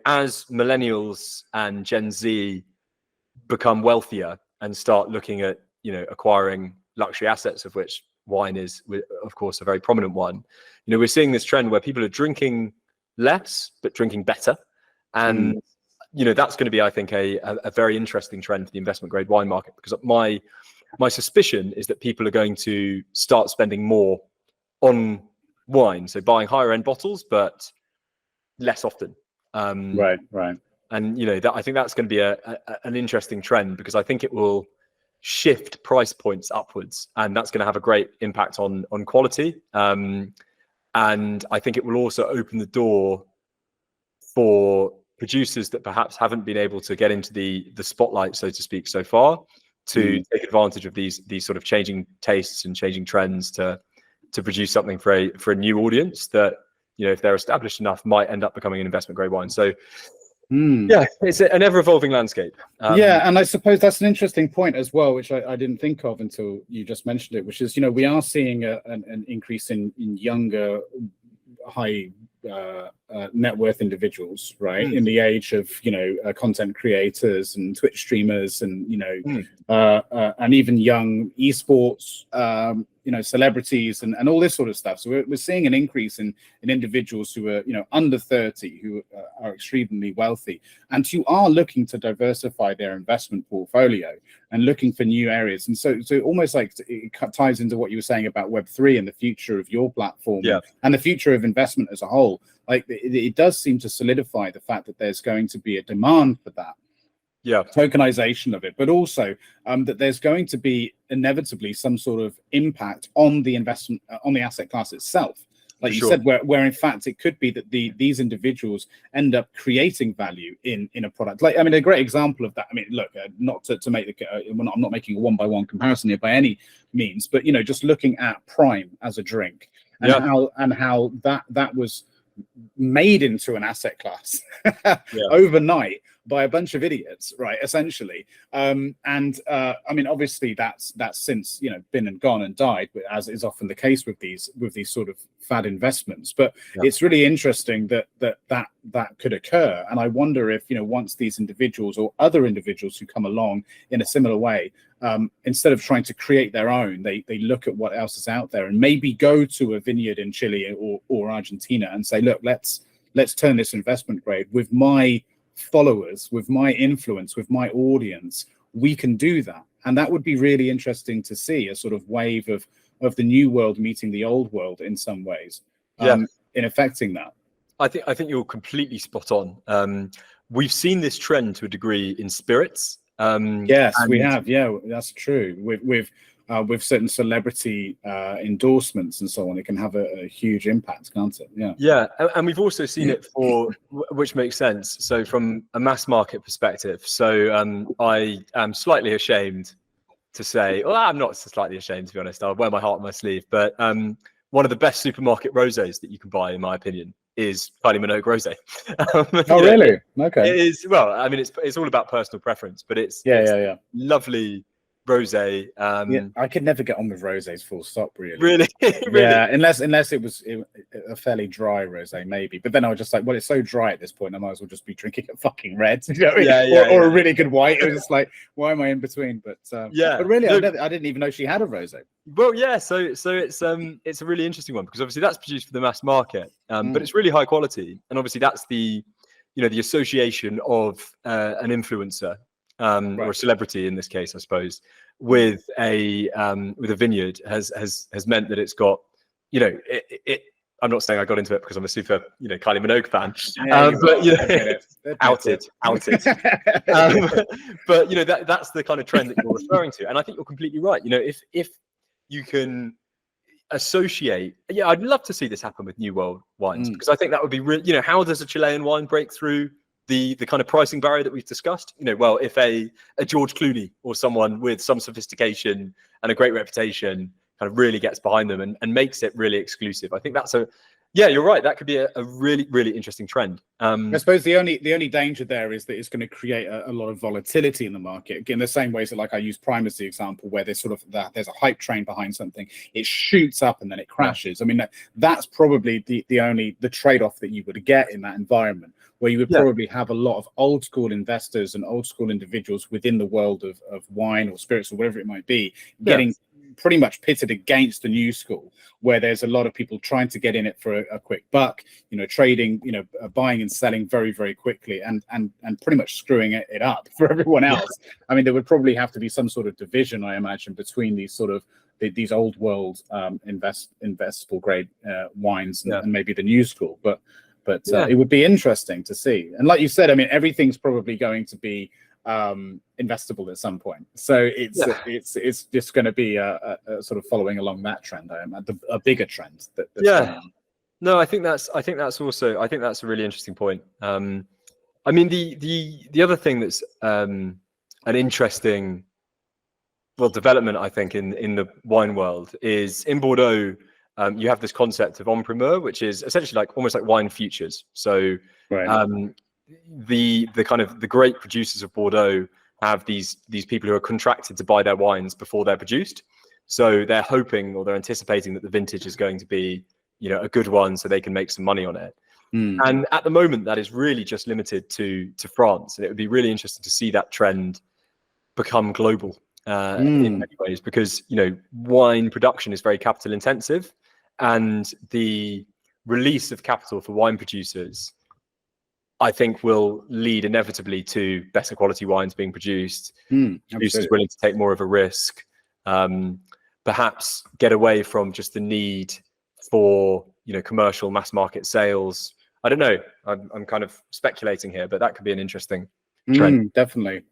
as millennials and Gen Z become wealthier and start looking at acquiring luxury assets, of which wine is, of course, a very prominent one. We're seeing this trend where people are drinking less but drinking better, and that's going to be, I think, a very interesting trend for the investment grade wine market, because my suspicion is that people are going to start spending more on wine, so buying higher end bottles but less often. Right. And I think that's going to be an interesting trend, because I think it will shift price points upwards, and that's going to have a great impact on quality. And I think it will also open the door for producers that perhaps haven't been able to get into the spotlight, so to speak, so far, to take advantage of these sort of changing tastes and changing trends to produce something for a new audience that, if they're established enough, might end up becoming an investment grade wine. So yeah, it's an ever-evolving landscape. And I suppose that's an interesting point as well, which I didn't think of until you just mentioned it, which is, we are seeing an increase in younger, high net worth individuals, right, in the age of content creators and Twitch streamers, and and even young esports celebrities and all this sort of stuff. So we're seeing an increase in individuals who are under 30, who are extremely wealthy, and who are looking to diversify their investment portfolio and looking for new areas. And so almost like it ties into what you were saying about Web3 and the future of your platform, and the future of investment as a whole. Like it does seem to solidify the fact that there's going to be a demand for that. Tokenization of it, but also that there's going to be inevitably some sort of impact on the investment, on the asset class itself. Like you said, where in fact it could be that these individuals end up creating value in a product. Like, I mean, a great example of that. I mean, look, not to make I'm not making a one-by-one comparison here by any means, but just looking at Prime as a drink, and how that was made into an asset class overnight by a bunch of idiots, right, essentially. I mean, obviously that's since been and gone and died, as is often the case with these sort of fad investments. But it's really interesting that could occur, and I wonder if once these individuals or other individuals who come along in a similar way, instead of trying to create their own, they look at what else is out there and maybe go to a vineyard in Chile or Argentina and say, look, let's turn this investment grade with my followers, with my influence, with my audience. We can do that, and that would be really interesting to see, a sort of wave of the new world meeting the old world in some ways, in affecting that. I think you're completely spot on. We've seen this trend to a degree in spirits. Yes, we have. Yeah, that's true. With certain celebrity endorsements and so on, it can have a huge impact, can't it? Yeah, and we've also seen it which makes sense. So from a mass market perspective, so I am slightly ashamed to say, well, I'm not slightly ashamed, to be honest. I'll wear my heart on my sleeve, but one of the best supermarket rosés that you can buy, in my opinion, is Kylie Minogue rosé. Really? Okay. It is. Well, I mean, it's all about personal preference, but it's lovely rosé. Yeah, I could never get on with rosés full stop, really. Really? Really? Yeah, unless it was a fairly dry rosé, maybe. But then I was just like, well, it's so dry at this point, I might as well just be drinking a fucking red, you know what I mean? Yeah, or a really good white. It was just like, why am I in between? But really, No, I didn't even know she had a rosé. well, yeah. So it's a really interesting one because obviously that's produced for the mass market, but it's really high quality, and obviously that's the association of an influencer or a celebrity in this case, I suppose, with a vineyard has meant that it's got, I'm not saying I got into it because I'm a super, Kylie Minogue fan, but outed. But that's the kind of trend that you're referring to, and I think you're completely right. If you can associate, I'd love to see this happen with New World wines because I think that would be really, how does a Chilean wine break through the kind of pricing barrier that we've discussed? Well, if a George Clooney or someone with some sophistication and a great reputation kind of really gets behind them and makes it really exclusive, I think that's you're right. That could be a really, really interesting trend. I suppose the only danger there is that it's going to create a lot of volatility in the market. Again, the same ways that, like, I use Prime as the example, where there's there's a hype train behind something, it shoots up and then it crashes. I mean, that's probably the trade-off that you would get in that environment, where you would probably have a lot of old school investors and old school individuals within the world of wine or spirits or whatever it might be, getting pretty much pitted against the new school, where there's a lot of people trying to get in it for a quick buck, trading, buying and selling very, very quickly, and pretty much screwing it up for everyone else. I mean, there would probably have to be some sort of division, I imagine, between these sort of these old world investable grade wines and maybe the new school. But it would be interesting to see. And like you said, I mean, everything's probably going to be investable at some point, so it's just going to be a sort of following along that trend. I am a bigger trend no, I think that's a really interesting point. I mean, the other thing that's an interesting development, I think, in the wine world is in Bordeaux. You have this concept of entrepreneurial, which is essentially almost like wine futures. So the kind of the great producers of Bordeaux have these people who are contracted to buy their wines before they're produced. So they're hoping, or they're anticipating, that the vintage is going to be, a good one, so they can make some money on it. And at the moment, that is really just limited to France, and it would be really interesting to see that trend become global in many ways, because wine production is very capital intensive, and the release of capital for wine producers, I think, will lead inevitably to better quality wines being produced, producers willing to take more of a risk, perhaps get away from just the need for commercial mass market sales. I don't know. I'm kind of speculating here, but that could be an interesting trend. Definitely.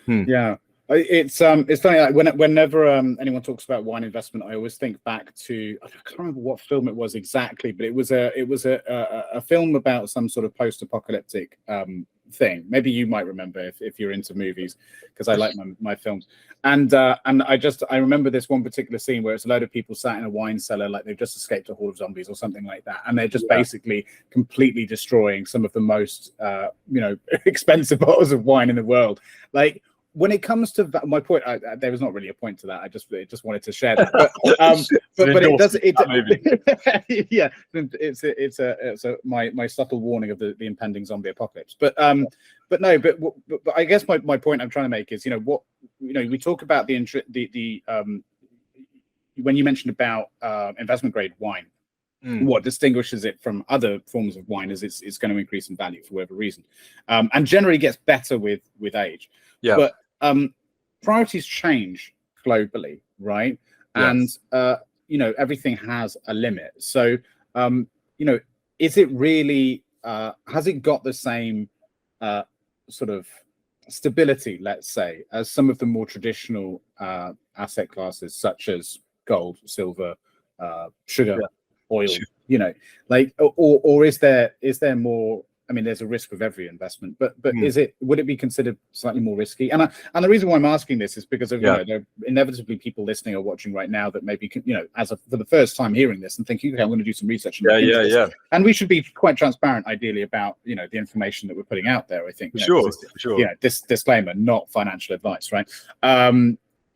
Yeah. It's funny, like whenever anyone talks about wine investment, I always think back to, I can't remember what film it was exactly, but it was a film about some sort of post-apocalyptic thing. Maybe you might remember if you're into movies, because I like my films. And I remember this one particular scene where it's a load of people sat in a wine cellar, like they've just escaped a horde of zombies or something like that, and they're just basically completely destroying some of the most expensive bottles of wine in the world. Like, when it comes to my point, there was not really a point to that. I just wanted to share that. But it does. It's my subtle warning of the impending zombie apocalypse. But I guess my point I'm trying to make is, we talk about the when you mentioned about investment grade wine. What distinguishes it from other forms of wine is it's going to increase in value for whatever reason, and generally gets better with age. But priorities change globally, right? Yes. And everything has a limit. So is it really has it got the same sort of stability, let's say, as some of the more traditional asset classes, such as gold, silver, sugar, oil? Or is there more? I mean, there's a risk with every investment, but would it be considered slightly more risky? And the reason why I'm asking this is because of there are inevitably people listening or watching right now that maybe for the first time hearing this and thinking, okay, I'm going to do some research. And we should be quite transparent, ideally, about the information that we're putting out there. I think sure. This disclaimer, not financial advice, right?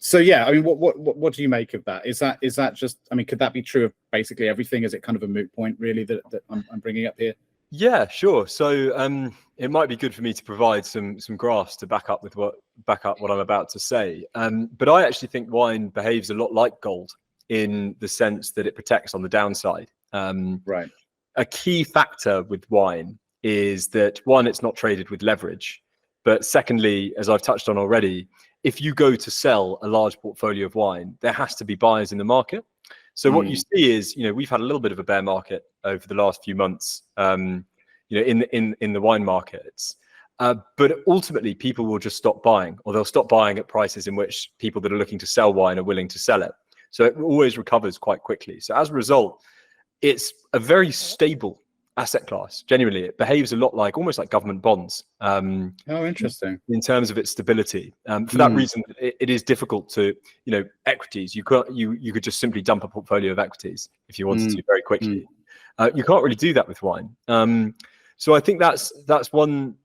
So yeah, I mean, what do you make of that? Is that just? I mean, could that be true of basically everything? Is it kind of a moot point, really, that I'm bringing up here? Yeah, sure. So it might be good for me to provide some graphs to back up what I'm about to say. But I actually think wine behaves a lot like gold in the sense that it protects on the downside. Right. A key factor with wine is that, one, it's not traded with leverage, but secondly, as I've touched on already, if you go to sell a large portfolio of wine, there has to be buyers in the market. So what you see is, we've had a little bit of a bear market over the last few months, in the wine markets. But ultimately, people will just stop buying, or they'll stop buying at prices in which people that are looking to sell wine are willing to sell it. So it always recovers quite quickly. So as a result, it's a very stable asset class. Genuinely, it behaves a lot like, almost like government bonds. Oh, interesting. In terms of its stability. For that reason, it is difficult to, equities. You could just simply dump a portfolio of equities if you wanted to very quickly. You can't really do that with wine. So I think that's one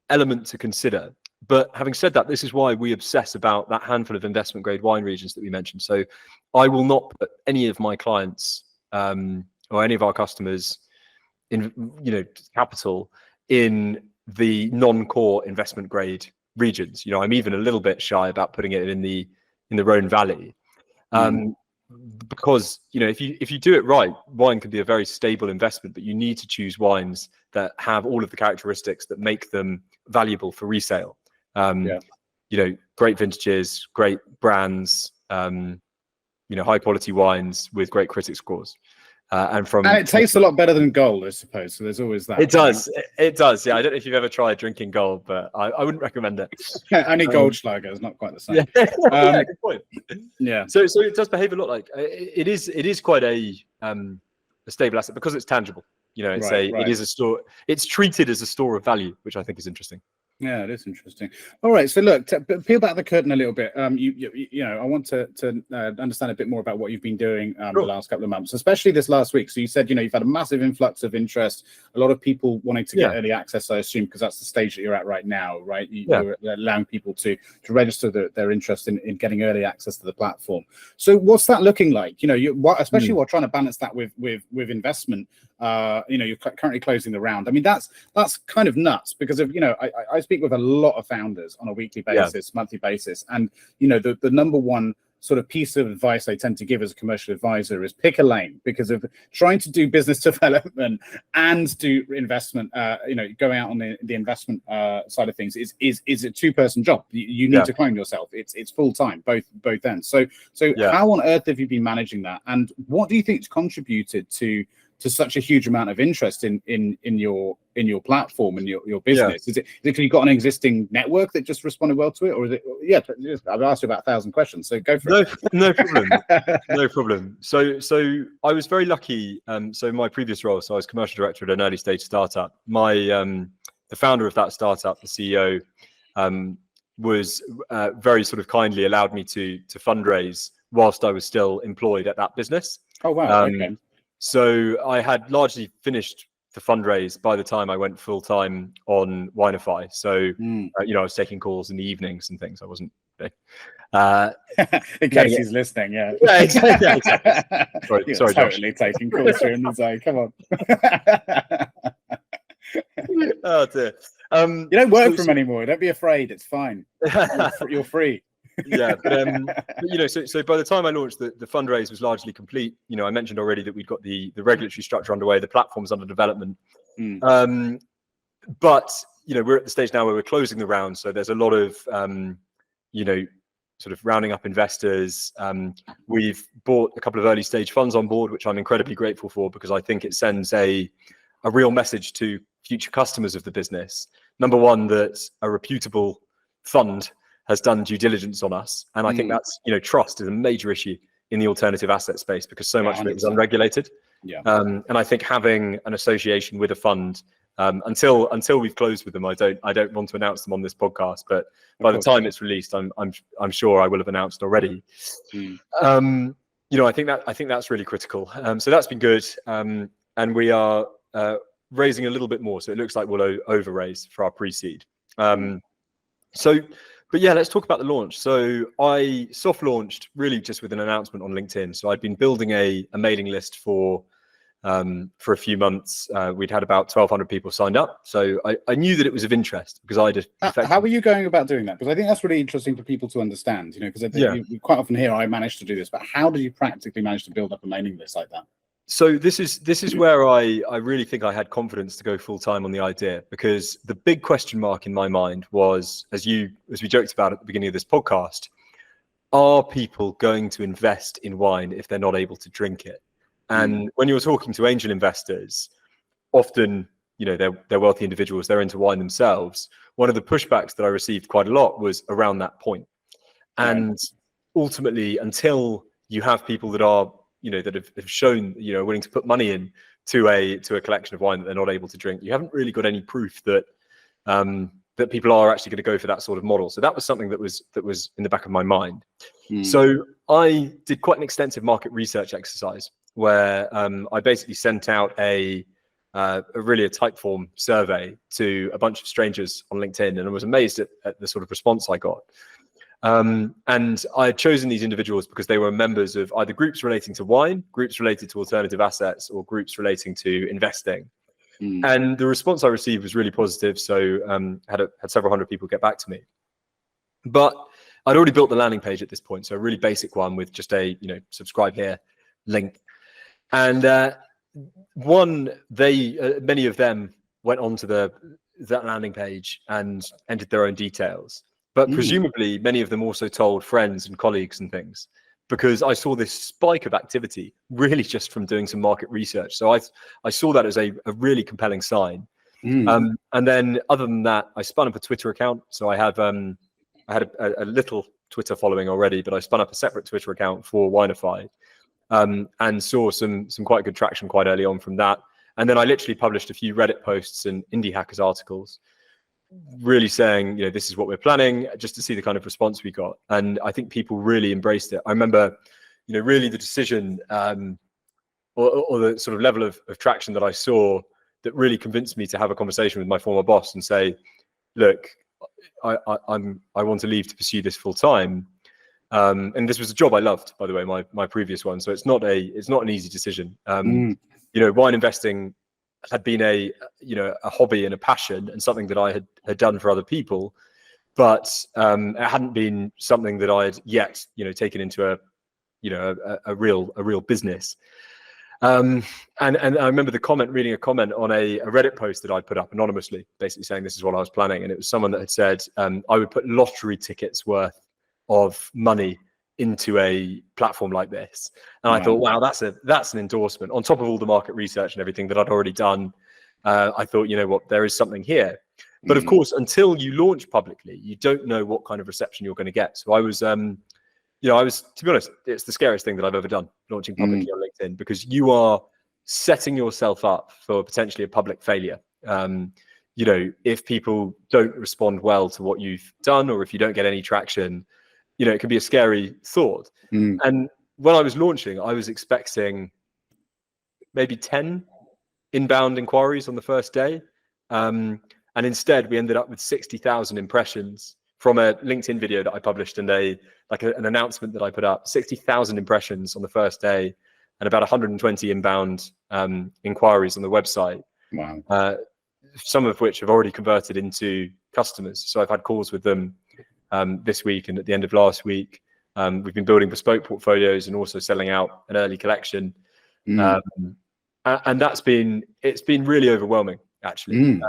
element to consider. But having said that, this is why we obsess about that handful of investment grade wine regions that we mentioned. So I will not put any of my clients or any of our customers in, capital in the non-core investment grade regions. I'm even a little bit shy about putting it in the Rhone Valley, because if you do it right, wine can be a very stable investment, but you need to choose wines that have all of the characteristics that make them valuable for resale. Great vintages, great brands, high quality wines with great critic scores. And it tastes a lot better than gold, I suppose. So there's always that. It does. It does. Yeah. I don't know if you've ever tried drinking gold, but I wouldn't recommend it. Only Goldschlager is not quite the same. Yeah, good point. Yeah. So it does behave a lot like it is quite a stable asset because it's tangible. It is a store. It's treated as a store of value, which I think is interesting. Yeah, it is interesting. All right, so look, peel back the curtain a little bit. I want to understand a bit more about what you've been doing the last couple of months, especially this last week. So you said, you've had a massive influx of interest, a lot of people wanting to get early access, I assume, because that's the stage that you're at right now, right? You're allowing people to register their interest in getting early access to the platform. So what's that looking like? Especially while trying to balance that with investment. You're currently closing the round. I mean, that's kind of nuts because of, I speak with a lot of founders on a weekly basis, monthly basis. And, the number one sort of piece of advice I tend to give as a commercial advisor is pick a lane, because of trying to do business development and do investment, going out on the investment side of things is a two-person job. You need to clone yourself. It's full-time, both ends. So how on earth have you been managing that? And what do you think's contributed to such a huge amount of interest in your platform and your business? Is it because you've got an existing network that just responded well to it, or is it? I've asked you about 1,000 questions, so go for it. No problem. No problem. So I was very lucky. So my previous role, so I was commercial director at an early stage startup. The founder of that startup, the CEO, was very sort of kindly allowed me to fundraise whilst I was still employed at that business. Oh wow. Okay. So I had largely finished the fundraise by the time I went full time on Winefi. So I was taking calls in the evenings and things. I wasn't. In case he's listening, yeah. Yeah, exactly. Sorry, totally Josh. taking calls during the day. Come on. Oh dear. You don't work for him anymore. Don't be afraid. It's fine. You're free. Yeah, but so by the time I launched, the fundraise was largely complete. I mentioned already that we'd got the regulatory structure underway, the platform's under development. But we're at the stage now where we're closing the round, so there's a lot of sort of rounding up investors. We've bought a couple of early stage funds on board, which I'm incredibly grateful for, because I think it sends a real message to future customers of the business. Number one, that a reputable fund has done due diligence on us, and I think that's trust is a major issue in the alternative asset space, because so much of it is unregulated. And I think having an association with a fund, until we've closed with them, I don't want to announce them on this podcast, but by the time it's released, I'm sure I will have announced already. I think that's really critical. So that's been good, and we are raising a little bit more, so it looks like we'll over raise for our pre-seed. So But yeah, let's talk about the launch. So I soft launched really just with an announcement on LinkedIn. So I'd been building a mailing list for a few months. We'd had about 1,200 people signed up. So I knew that it was of interest because I just How were you going about doing that? Because I think that's really interesting for people to understand, because I think we quite often hear, I managed to do this, but how did you practically manage to build up a mailing list like that? So this is where I really think I had confidence to go full time on the idea, because the big question mark in my mind was, as we joked about at the beginning of this podcast, are people going to invest in wine if they're not able to drink it? And when you're talking to angel investors, often, they're wealthy individuals, they're into wine themselves. One of the pushbacks that I received quite a lot was around that point. And ultimately, until you have people that are, that have shown, willing to put money in to a collection of wine that they're not able to drink, you haven't really got any proof that that people are actually going to go for that sort of model. So that was something that was in the back of my mind. So I did quite an extensive market research exercise where I basically sent out a type form survey to a bunch of strangers on LinkedIn, and I was amazed at the sort of response I got. And I had chosen these individuals because they were members of either groups relating to wine, groups related to alternative assets, or groups relating to investing. And the response I received was really positive. So had several hundred people get back to me. But I'd already built the landing page at this point, so a really basic one with just a subscribe here link. And many of them went onto that landing page and entered their own details. But presumably, many of them also told friends and colleagues and things, because I saw this spike of activity really just from doing some market research. So I saw that as a really compelling sign. And then other than that, I spun up a Twitter account. So I had a little Twitter following already, but I spun up a separate Twitter account for Winefi, and saw some quite good traction quite early on from that. And then I literally published a few Reddit posts and Indie Hackers articles, really saying, this is what we're planning, just to see the kind of response we got. And I think people really embraced it. I remember, really the decision or the sort of level of traction that I saw that really convinced me to have a conversation with my former boss and say, look, I want to leave to pursue this full time. And this was a job I loved, by the way, my previous one. So it's not an easy decision. Wine investing had been a hobby and a passion and something that I had done for other people, but it hadn't been something that I had yet taken into a real business. And I remember reading a comment on a Reddit post that I'd put up anonymously, basically saying this is what I was planning, and it was someone that had said I would put lottery tickets worth of money into a platform like this. And I thought, wow, that's an endorsement on top of all the market research and everything that I'd already done. I thought, there is something here. But of course, until you launch publicly, you don't know what kind of reception you're going to get. So I was, to be honest, it's the scariest thing that I've ever done, launching publicly on LinkedIn, because you are setting yourself up for potentially a public failure. If people don't respond well to what you've done, or if you don't get any traction, it can be a scary thought. And when I was launching, I was expecting maybe 10 inbound inquiries on the first day. And instead, we ended up with 60,000 impressions from a LinkedIn video that I published and an announcement that I put up. 60,000 impressions on the first day, and about 120 inbound inquiries on the website. Wow. Some of which have already converted into customers. So I've had calls with them this week and at the end of last week. We've been building bespoke portfolios and also selling out an early collection. And it's been really overwhelming, actually.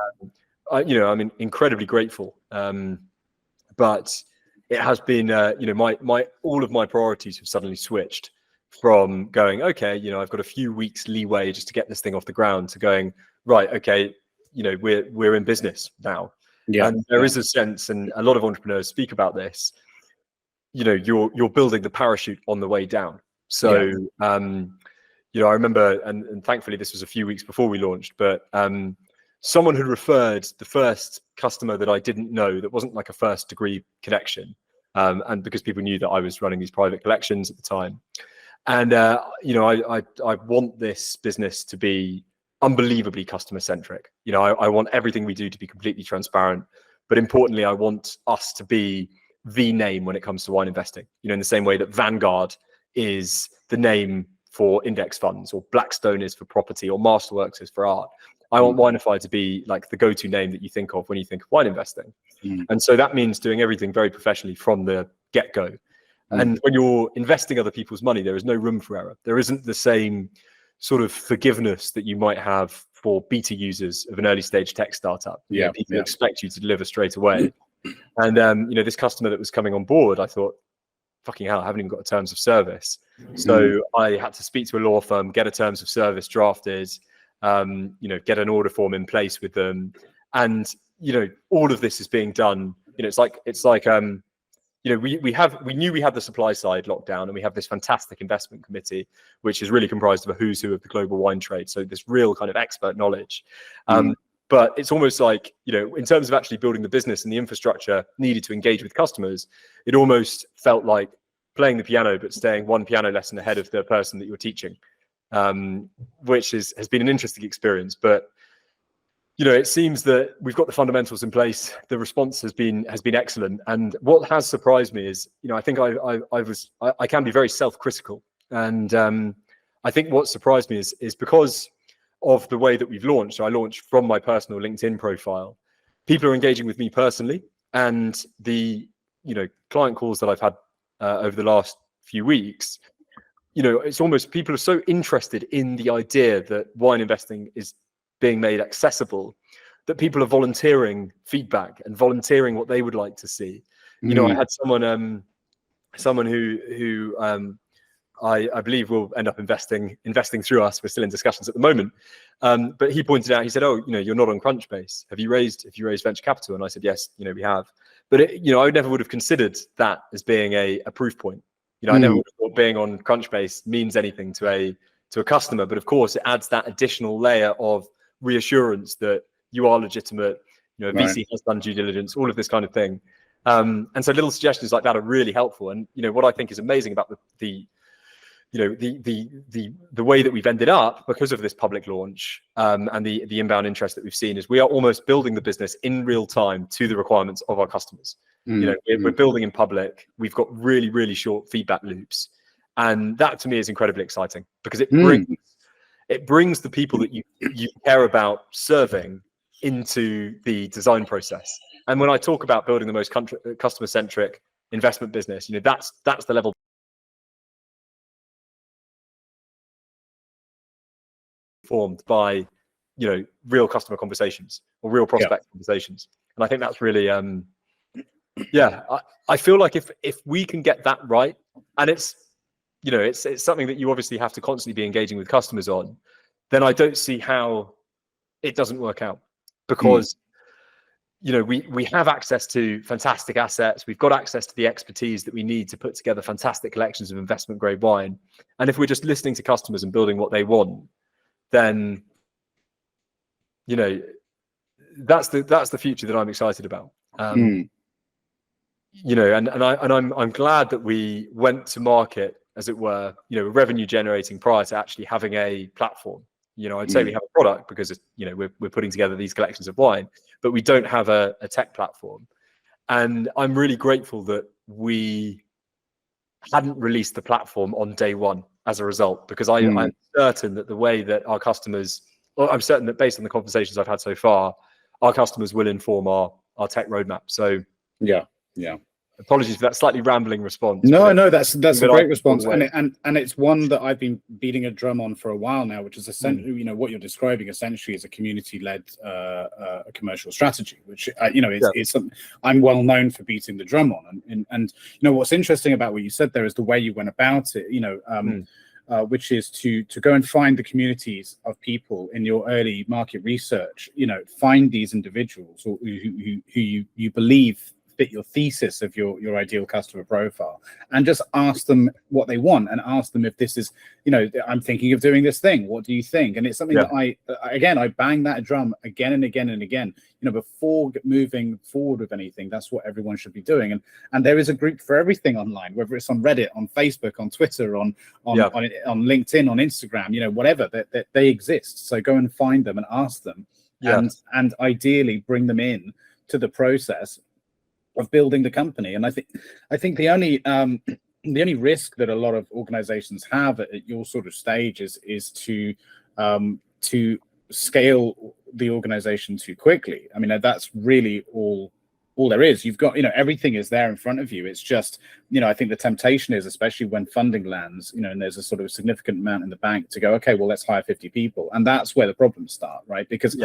I'm incredibly grateful. But it has been, all of my priorities have suddenly switched from going, okay, I've got a few weeks leeway just to get this thing off the ground, to going, right, okay, we're in business now. And there is a sense, and a lot of entrepreneurs speak about this, you're building the parachute on the way down. So, I remember, and thankfully this was a few weeks before we launched, but someone had referred the first customer that I didn't know, that wasn't like a first degree connection. And because people knew that I was running these private collections at the time. And, I want this business to be unbelievably customer centric. I want everything we do to be completely transparent, but importantly, I want us to be the name when it comes to wine investing. You know, in the same way that Vanguard is the name for index funds, or Blackstone is for property, or Masterworks is for art. I want Winefi to be like the go-to name that you think of when you think of wine investing. And so that means doing everything very professionally from the get-go. And when you're investing other people's money, there is no room for error. There isn't the same sort of forgiveness that you might have for beta users of an early stage tech startup. You know, people expect you to deliver straight away. And you know, this customer that was coming on board, I thought, fucking hell, I haven't even got a terms of service. So I had to speak to a law firm, get a terms of service drafted, you know, get an order form in place with them. And, you know, all of this is being done. You know, it's like you know, we knew we had the supply side locked down, and we have this fantastic investment committee, which is really comprised of a who's who of the global wine trade. So this real kind of expert knowledge. But it's almost like, you know, in terms of actually building the business and the infrastructure needed to engage with customers, it almost felt like playing the piano, but staying one piano lesson ahead of the person that you're teaching, which has been an interesting experience. But, you know, it seems that we've got the fundamentals in place. The response has been excellent. And what has surprised me is, you know, I think I can be very self-critical. And I think what surprised me is because of the way that we've launched. So I launched from my personal LinkedIn profile. People are engaging with me personally, and the, you know, client calls that I've had over the last few weeks, you know, it's almost people are so interested in the idea that wine investing is being made accessible that people are volunteering feedback and volunteering what they would like to see. You know, I had someone who I believe will end up investing through us. We're still in discussions at the moment. But he pointed out, he said, oh, you know, you're not on Crunchbase. Have you raised venture capital? And I said, yes, you know, we have. But, you know, I never would have considered that as being a proof point. You know, I never would have thought being on Crunchbase means anything to a customer. But of course, it adds that additional layer of reassurance that you are legitimate, you know, VC has done due diligence, all of this kind of thing. And so little suggestions like that are really helpful. And, you know, what I think is amazing about the way that we've ended up because of this public launch and the inbound interest that we've seen is we are almost building the business in real time to the requirements of our customers. You know, we're building in public. We've got really, really short feedback loops. And that to me is incredibly exciting because it brings the people that you care about serving into the design process. And when I talk about building the most customer-centric investment business, you know, that's the level formed by, you know, real customer conversations or real prospect conversations. And I think that's really, I feel like if we can get that right, and it's, you know, it's something that you obviously have to constantly be engaging with customers on, then I don't see how it doesn't work out because, you know, we have access to fantastic assets. We've got access to the expertise that we need to put together fantastic collections of investment grade wine. And if we're just listening to customers and building what they want, then, you know, that's the future that I'm excited about. You know, and I'm glad that we went to market, as it were, you know, revenue generating prior to actually having a platform. You know, I'd say we have a product because it's, you know, we're putting together these collections of wine, but we don't have a tech platform. And I'm really grateful that we hadn't released the platform on day one as a result, because I'm certain that the way that our customers, well, I'm certain that based on the conversations I've had so far, our customers will inform our tech roadmap. So yeah. Apologies for that slightly rambling response. No, that's a great response, and it's one that I've been beating a drum on for a while now, which is essentially, you know, what you're describing essentially is a community-led commercial strategy, which you know is something I'm well known for beating the drum on, and you know what's interesting about what you said there is the way you went about it, you know, which is to go and find the communities of people in your early market research, you know, find these individuals who you believe fit your thesis of your ideal customer profile, and just ask them what they want, and ask them if this is, you know, I'm thinking of doing this thing, what do you think? And it's something that I bang that drum again and again and again, you know, before moving forward with anything. That's what everyone should be doing, and there is a group for everything online, whether it's on Reddit, on Facebook, on Twitter, on LinkedIn, on Instagram, you know, whatever, that they exist. So go and find them and ask them, and ideally bring them in to the process building the company. And I think the only risk that a lot of organizations have at your sort of stage is to scale the organization too quickly. I mean, that's really all there is. You've got, everything is there in front of you. It's just, I think the temptation is, especially when funding lands, and there's a sort of significant amount in the bank, to go, okay, well, let's hire 50 people. And that's where the problems start, right? Because,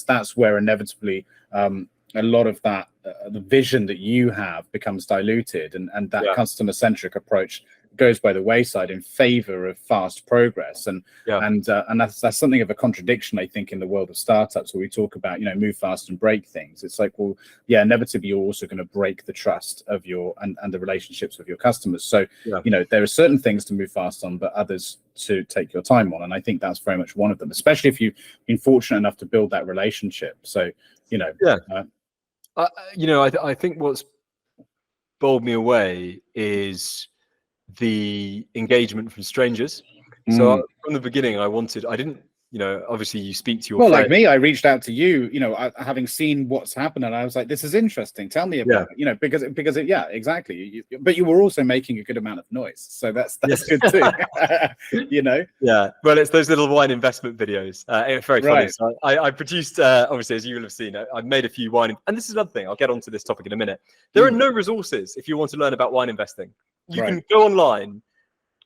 that's where inevitably a lot of that, the vision that you have becomes diluted, and that customer-centric approach goes by the wayside in favor of fast progress. And that's something of a contradiction, I think, in the world of startups, where we talk about, move fast and break things. It's like, well, inevitably you're also going to break the trust of your and the relationships with your customers. So, there are certain things to move fast on, but others to take your time on. And I think that's very much one of them, especially if you've been fortunate enough to build that relationship. So, I think what's bowled me away is the engagement from strangers. So from the beginning, I didn't, obviously you speak to your friend. Like me, I reached out to you, having seen what's happened, and I was like, this is interesting. Tell me about it, because exactly. But you were also making a good amount of noise. So that's good too, Yeah. Well, it's those little wine investment videos. It's very funny. Right. So I produced, obviously, as you will have seen, I've made a few wine, and this is another thing, I'll get onto this topic in a minute. There are no resources if you want to learn about wine investing. You can go online,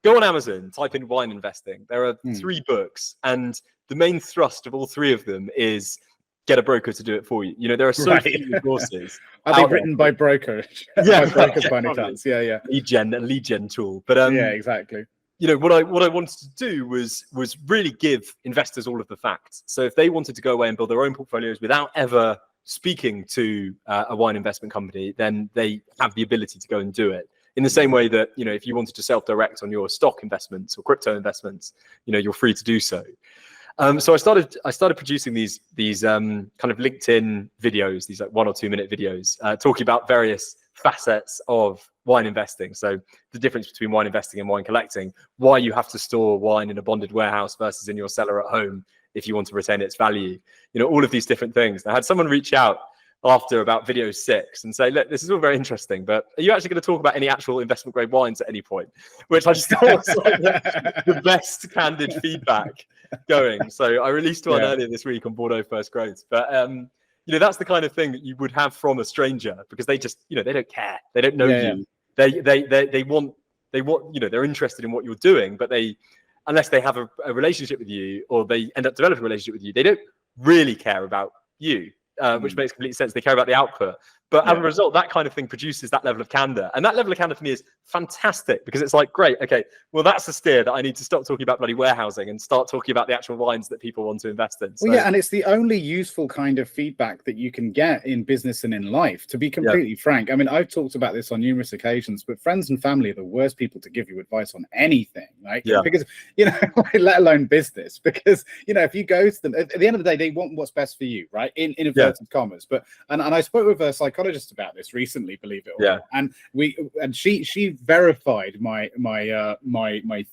go on Amazon, type in wine investing. There are 3 books, and the main thrust of all 3 of them is get a broker to do it for you. There are so few resources. Are they written by brokers? Yeah, brokers by any chance. Yeah. Lead gen tool. But exactly. What I wanted to do was really give investors all of the facts. So if they wanted to go away and build their own portfolios without ever speaking to a wine investment company, then they have the ability to go and do it. In the same way that, if you wanted to self-direct on your stock investments or crypto investments, you're free to do so. So I started producing these kind of LinkedIn videos, these like 1 or 2 minute videos, talking about various facets of wine investing. So the difference between wine investing and wine collecting, why you have to store wine in a bonded warehouse versus in your cellar at home if you want to retain its value. All of these different things. I had someone reach out after about video 6 and say, look, this is all very interesting, but are you actually going to talk about any actual investment grade wines at any point? Which I just thought was like the best candid feedback going. So I released one earlier this week on Bordeaux First Growth. But that's the kind of thing that you would have from a stranger, because they just, they don't care. They don't know you. They want, they're interested in what you're doing, but unless they have a relationship with you, or they end up developing a relationship with you, they don't really care about you. Which makes complete sense. They care about the output. But as a result, that kind of thing produces that level of candor. And that level of candor for me is fantastic, because it's like, great, okay, well, that's a steer that I need to stop talking about bloody warehousing and start talking about the actual wines that people want to invest in. So, and it's the only useful kind of feedback that you can get in business and in life, to be completely frank. I mean, I've talked about this on numerous occasions, but friends and family are the worst people to give you advice on anything, right? Because, let alone business, because, if you go to them, at the end of the day, they want what's best for you, right? In inverted commas. But, and I spoke with a psychologist about this recently, believe it or not, and she verified my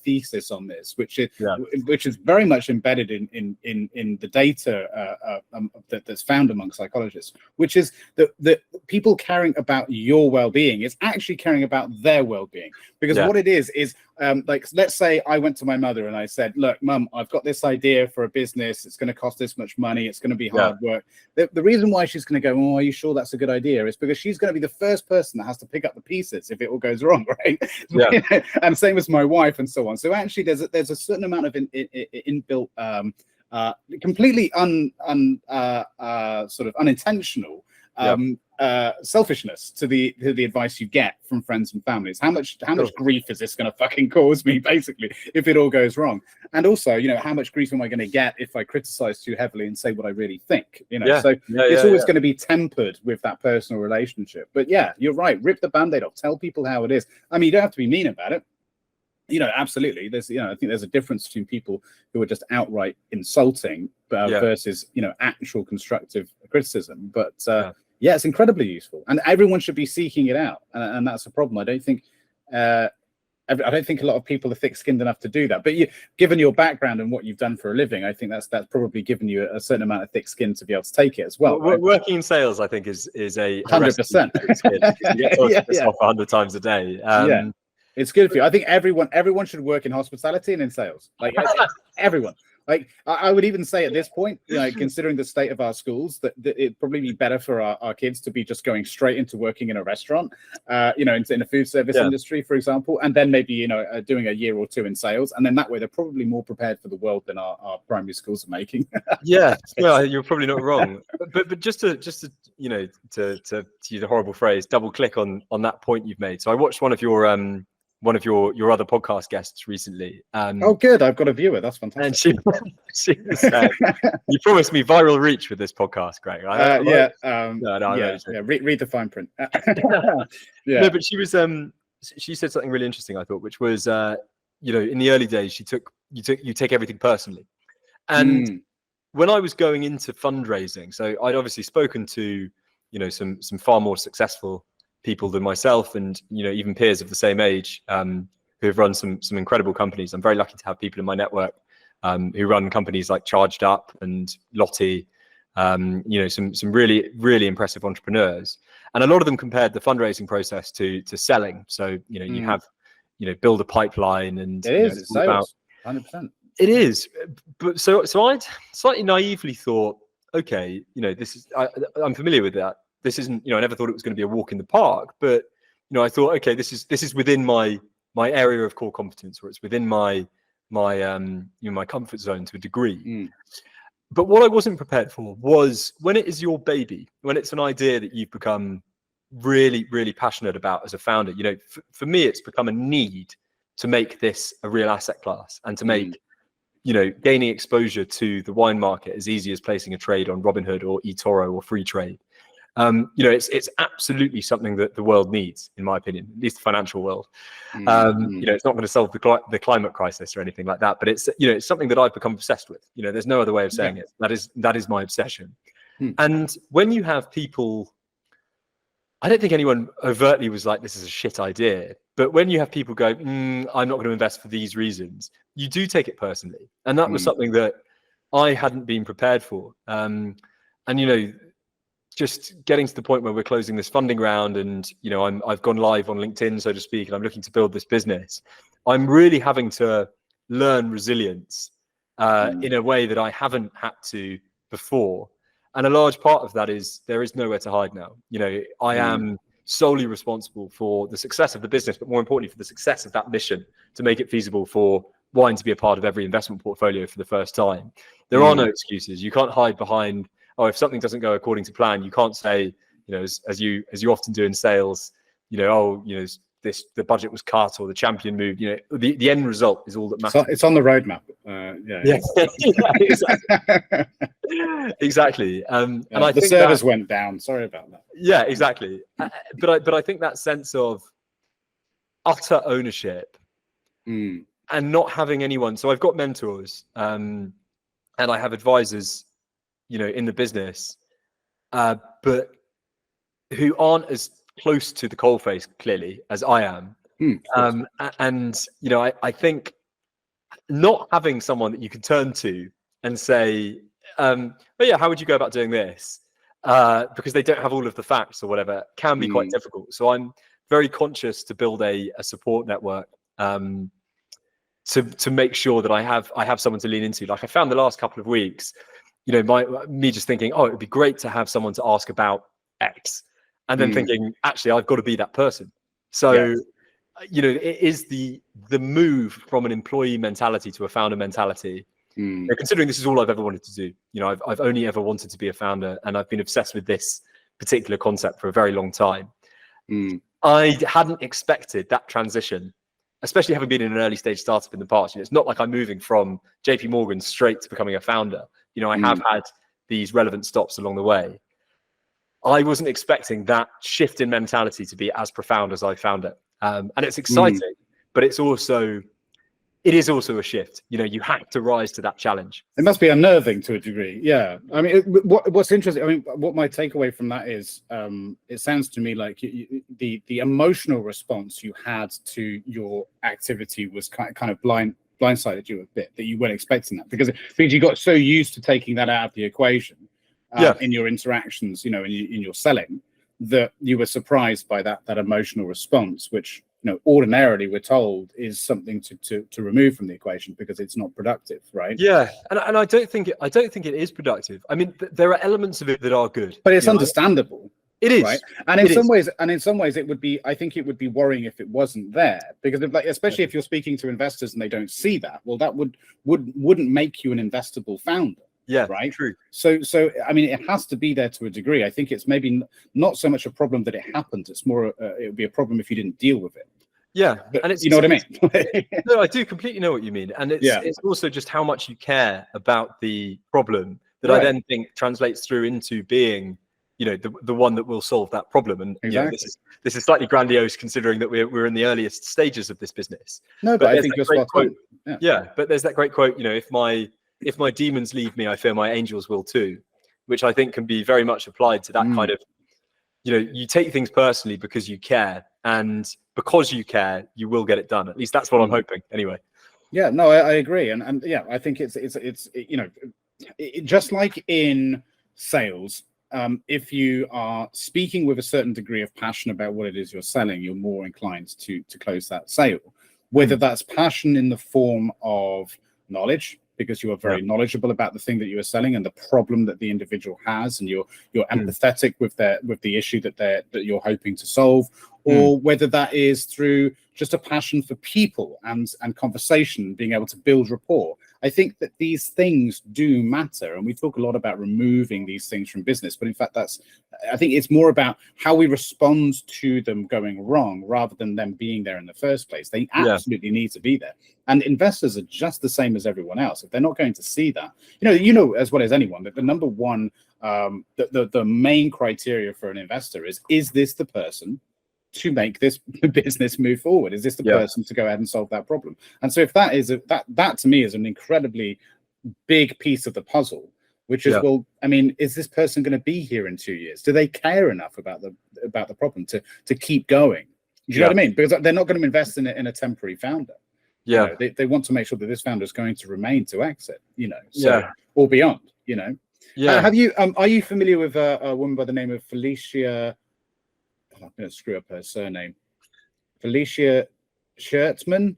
thesis on this, which is very much embedded in the data that's found among psychologists, which is that people caring about your well-being is actually caring about their well-being, because what it is like, let's say I went to my mother and I said, look, Mum, I've got this idea for a business. It's going to cost this much money. It's going to be hard work. The reason why she's going to go, oh, are you sure that's a good idea, is because she's going to be the first person that has to pick up the pieces if it all goes wrong, right? And same as my wife and so on. So actually there's a certain amount of inbuilt, completely sort of unintentional selfishness to the advice you get from friends and families. How much grief is this going to fucking cause me, basically, if it all goes wrong? And also, how much grief am I going to get if I criticize too heavily and say what I really think? So it's always going to be tempered with that personal relationship. But you're right, rip the band-aid off, tell people how it is. I mean, you don't have to be mean about it. Absolutely. There's, I think there's a difference between people who are just outright insulting versus, actual constructive criticism. But it's incredibly useful, and everyone should be seeking it out. And that's a problem. I don't think I don't think a lot of people are thick-skinned enough to do that. But given your background and what you've done for a living, I think that's probably given you a certain amount of thick skin to be able to take it as well. Right? Working in sales, I think, is a 100%. You get told this off 100 times a day. Yeah, it's good for you. I think everyone should work in hospitality and in sales. Like everyone. Like I would even say at this point, considering the state of our schools, that it'd probably be better for our kids to be just going straight into working in a restaurant, in a food service industry, for example, and then maybe doing a year or two in sales, and then that way they're probably more prepared for the world than our primary schools are making. Yeah, you're probably not wrong. But just to to use a horrible phrase, double click on that point you've made. So I watched one of your other podcast guests recently. Oh, good. I've got a viewer. That's fantastic. And she said, you promised me viral reach with this podcast, Greg. Right? Read the fine print. No, but she was she said something really interesting, I thought, which was in the early days you take everything personally. And when I was going into fundraising, so I'd obviously spoken to some far more successful people than myself, and even peers of the same age who have run some incredible companies. I'm very lucky to have people in my network who run companies like Charged Up and Lottie, some really, really impressive entrepreneurs. And a lot of them compared the fundraising process to selling. So you have build a pipeline, and it is it's sales, 100%. It is, but so I'd slightly naively thought, okay, this is I'm familiar with that. This isn't, I never thought it was going to be a walk in the park, but I thought, okay, this is within my area of core competence, or it's within my comfort zone to a degree. But what I wasn't prepared for was when it is your baby, when it's an idea that you've become really, really passionate about as a founder. For me, it's become a need to make this a real asset class, and to make gaining exposure to the wine market as easy as placing a trade on Robinhood or eToro or Free Trade. It's absolutely something that the world needs, in my opinion, at least the financial world. It's not going to solve the climate crisis or anything like that, but it's something that I've become obsessed with. There's no other way of saying it. That is my obsession. And when you have people, I don't think anyone overtly was like, this is a shit idea, but when you have people go, I'm not going to invest for these reasons, you do take it personally. And that was something that I hadn't been prepared for. Just getting to the point where we're closing this funding round, and I've gone live on LinkedIn, so to speak, and I'm looking to build this business. I'm really having to learn resilience in a way that I haven't had to before. And a large part of that is there is nowhere to hide now. I am solely responsible for the success of the business, but more importantly for the success of that mission to make it feasible for wine to be a part of every investment portfolio for the first time. There are no excuses. You can't hide behind, if something doesn't go according to plan. You can't say, as you often do in sales, the budget was cut or the champion moved. The end result is all that matters. It's on the roadmap. Exactly. And I the think servers went down. Sorry about that. Yeah, exactly. But I think that sense of utter ownership and not having anyone. So I've got mentors and I have advisors, in the business, but who aren't as close to the coalface clearly as I am. I think not having someone that you can turn to and say, how would you go about doing this? Because they don't have all of the facts or whatever, can be quite difficult. So I'm very conscious to build a support network to make sure that I have someone to lean into. Like I found the last couple of weeks, me just thinking, it would be great to have someone to ask about X, and then thinking, actually, I've got to be that person. So, it is the move from an employee mentality to a founder mentality. Considering this is all I've ever wanted to do, I've only ever wanted to be a founder, and I've been obsessed with this particular concept for a very long time. I hadn't expected that transition, especially having been in an early stage startup in the past. It's not like I'm moving from JP Morgan straight to becoming a founder. I have had these relevant stops along the way. I wasn't expecting that shift in mentality to be as profound as I found it. And it's exciting, but it's also it is also a shift. You have to rise to that challenge. It must be unnerving to a degree. Yeah. I mean, what's interesting, I mean, what my takeaway from that is, it sounds to me like the emotional response you had to your activity was kind of blindsided you a bit, that you weren't expecting that, because you got so used to taking that out of the equation in your interactions, in your selling, that you were surprised by that emotional response, which ordinarily we're told is something to remove from the equation because it's not productive, right? Yeah, and I don't think it is productive. I mean, there are elements of it that are good, but it's understandable. It is, right? And in some ways, it would be. I think it would be worrying if it wasn't there, because especially if you're speaking to investors and they don't see that, well, that wouldn't make you an investable founder. Yeah, right. True. So I mean, it has to be there to a degree. I think it's maybe not so much a problem that it happened. It's more it would be a problem if you didn't deal with it. Yeah, but and you know what I mean. No, I do completely know what you mean, and it's also just how much you care about the problem that I then think translates through into being, the one that will solve that problem. And exactly. This is slightly grandiose considering that we're in the earliest stages of this business. No, but I think you're spot on. Yeah, but there's that great quote. If my demons leave me, I fear my angels will too, which I think can be very much applied to that kind of, you take things personally because you care, and because you care, you will get it done. At least that's what I'm hoping anyway. Yeah, no, I agree. And yeah, I think it's just like in sales, if you are speaking with a certain degree of passion about what it is you're selling, you're more inclined to close that sale, whether that's passion in the form of knowledge, because you are very knowledgeable about the thing that you are selling and the problem that the individual has, and you're empathetic with the issue that you're hoping to solve, or whether that is through just a passion for people and conversation, being able to build rapport. I think that these things do matter, and we talk a lot about removing these things from business, but in fact I think it's more about how we respond to them going wrong rather than them being there in the first place. They absolutely need to be there, and investors are just the same as everyone else. If they're not going to see that, you know as well as anyone that the number one the main criteria for an investor is this the person to make this business move forward? Is this the person to go ahead and solve that problem? And so if that is that to me is an incredibly big piece of the puzzle, which is, well, I mean, is this person going to be here in 2 years? Do they care enough about the problem to keep going? Do you know what I mean? Because they're not going to invest in a temporary founder. Yeah, they want to make sure that this founder is going to remain to exit. Or beyond. Yeah. Are you familiar with a woman by the name of Felicia? I'm going to screw up her surname. Felicia Schertzman?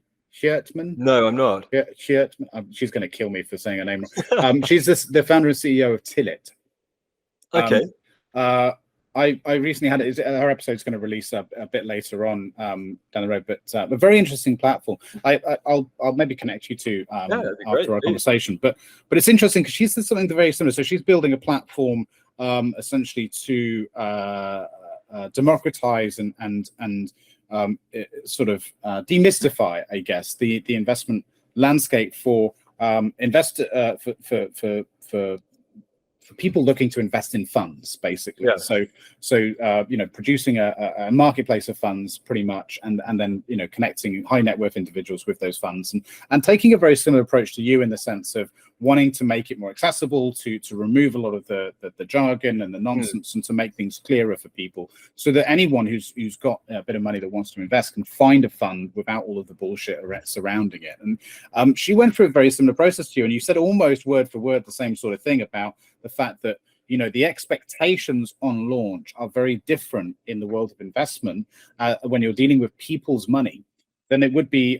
No, I'm not. Schertzman. She's going to kill me for saying her name wrong. She's the founder and CEO of Tillit. Okay. I recently had it. Her episode's going to release a bit later on down the road, but a very interesting platform. I'll maybe connect you to after our conversation. But it's interesting because she's something very similar. So she's building a platform essentially to democratize and sort of demystify, I guess, the investment landscape for for people looking to invest in funds, basically. So producing a marketplace of funds, pretty much, and then connecting high net worth individuals with those funds, and taking a very similar approach to you in the sense of wanting to make it more accessible, to remove a lot of the jargon and the nonsense, and to make things clearer for people, so that anyone who's got a bit of money that wants to invest can find a fund without all of the bullshit surrounding it. And she went through a very similar process to you, and you said almost word for word the same sort of thing about the fact that the expectations on launch are very different in the world of investment when you're dealing with people's money than it would be,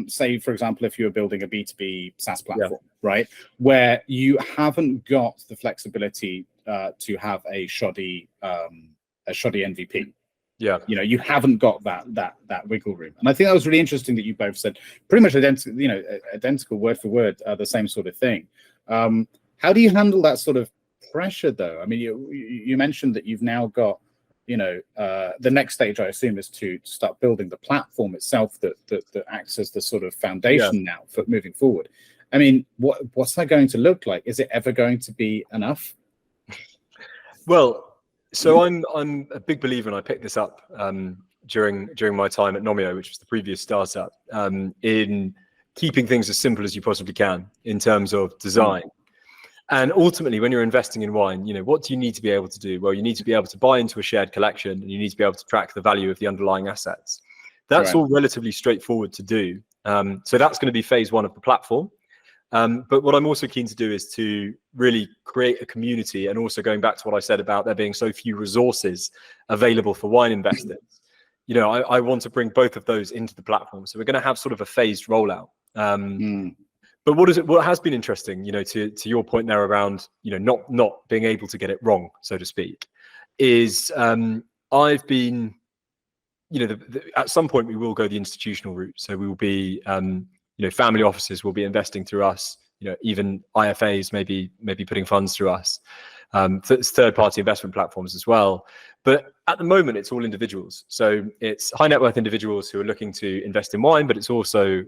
say, for example, if you were building a B2B SaaS platform, right, where you haven't got the flexibility to have a shoddy MVP. You haven't got that wiggle room. And I think that was really interesting that you both said pretty much identical word for word the same sort of thing. How do you handle that sort of pressure, though? I mean, you mentioned that you've now got, the next stage, I assume, is to start building the platform itself that acts as the sort of foundation now for moving forward. I mean, what's that going to look like? Is it ever going to be enough? Well, so I'm a big believer, and I picked this up during my time at Nomio, which was the previous startup, in keeping things as simple as you possibly can in terms of design. And ultimately, when you're investing in wine, what do you need to be able to do? Well, you need to be able to buy into a shared collection, and you need to be able to track the value of the underlying assets. That's all relatively straightforward to do. So that's going to be phase one of the platform. But what I'm also keen to do is to really create a community, and also going back to what I said about there being so few resources available for wine investors. I want to bring both of those into the platform. So we're going to have sort of a phased rollout. But what has been interesting, to your point there around, not being able to get it wrong, so to speak, is I've been, at some point we will go the institutional route. So we will be, family offices will be investing through us, even IFAs maybe putting funds through us, third-party investment platforms as well. But at the moment, it's all individuals. So it's high net worth individuals who are looking to invest in wine, but it's also,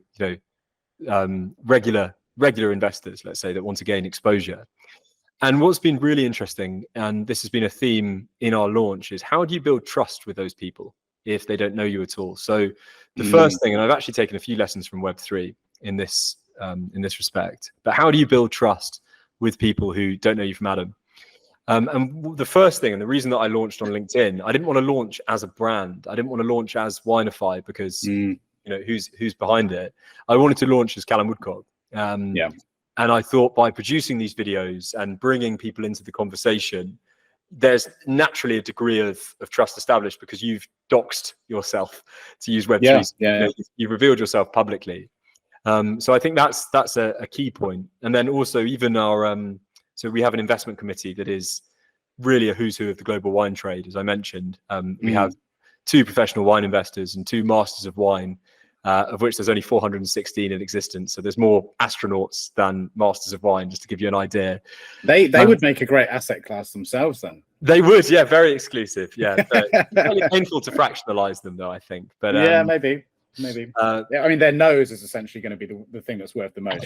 regular investors, let's say, that want to gain exposure. And what's been really interesting, and this has been a theme in our launch, is how do you build trust with those people if they don't know you at all? So the first thing, and I've actually taken a few lessons from Web3 in this respect, but how do you build trust with people who don't know you from Adam? And the first thing, and the reason that I launched on LinkedIn, I didn't want to launch as a brand. I didn't want to launch as Winefi because who's behind it. I wanted to launch as Callum Woodcock. And I thought by producing these videos and bringing people into the conversation, there's naturally a degree of trust established because you've doxed yourself, to use Web3. You've revealed yourself publicly. So I think that's a key point. And then also even our, so we have an investment committee that is really a who's who of the global wine trade, as I mentioned. We have 2 professional wine investors and 2 masters of wine, of which there's only 416 in existence. So there's more astronauts than masters of wine, just to give you an idea. They would make a great asset class themselves then. They would, very exclusive. It's really painful to fractionalize them though, I think. But maybe. I mean, their nose is essentially going to be the thing that's worth the most.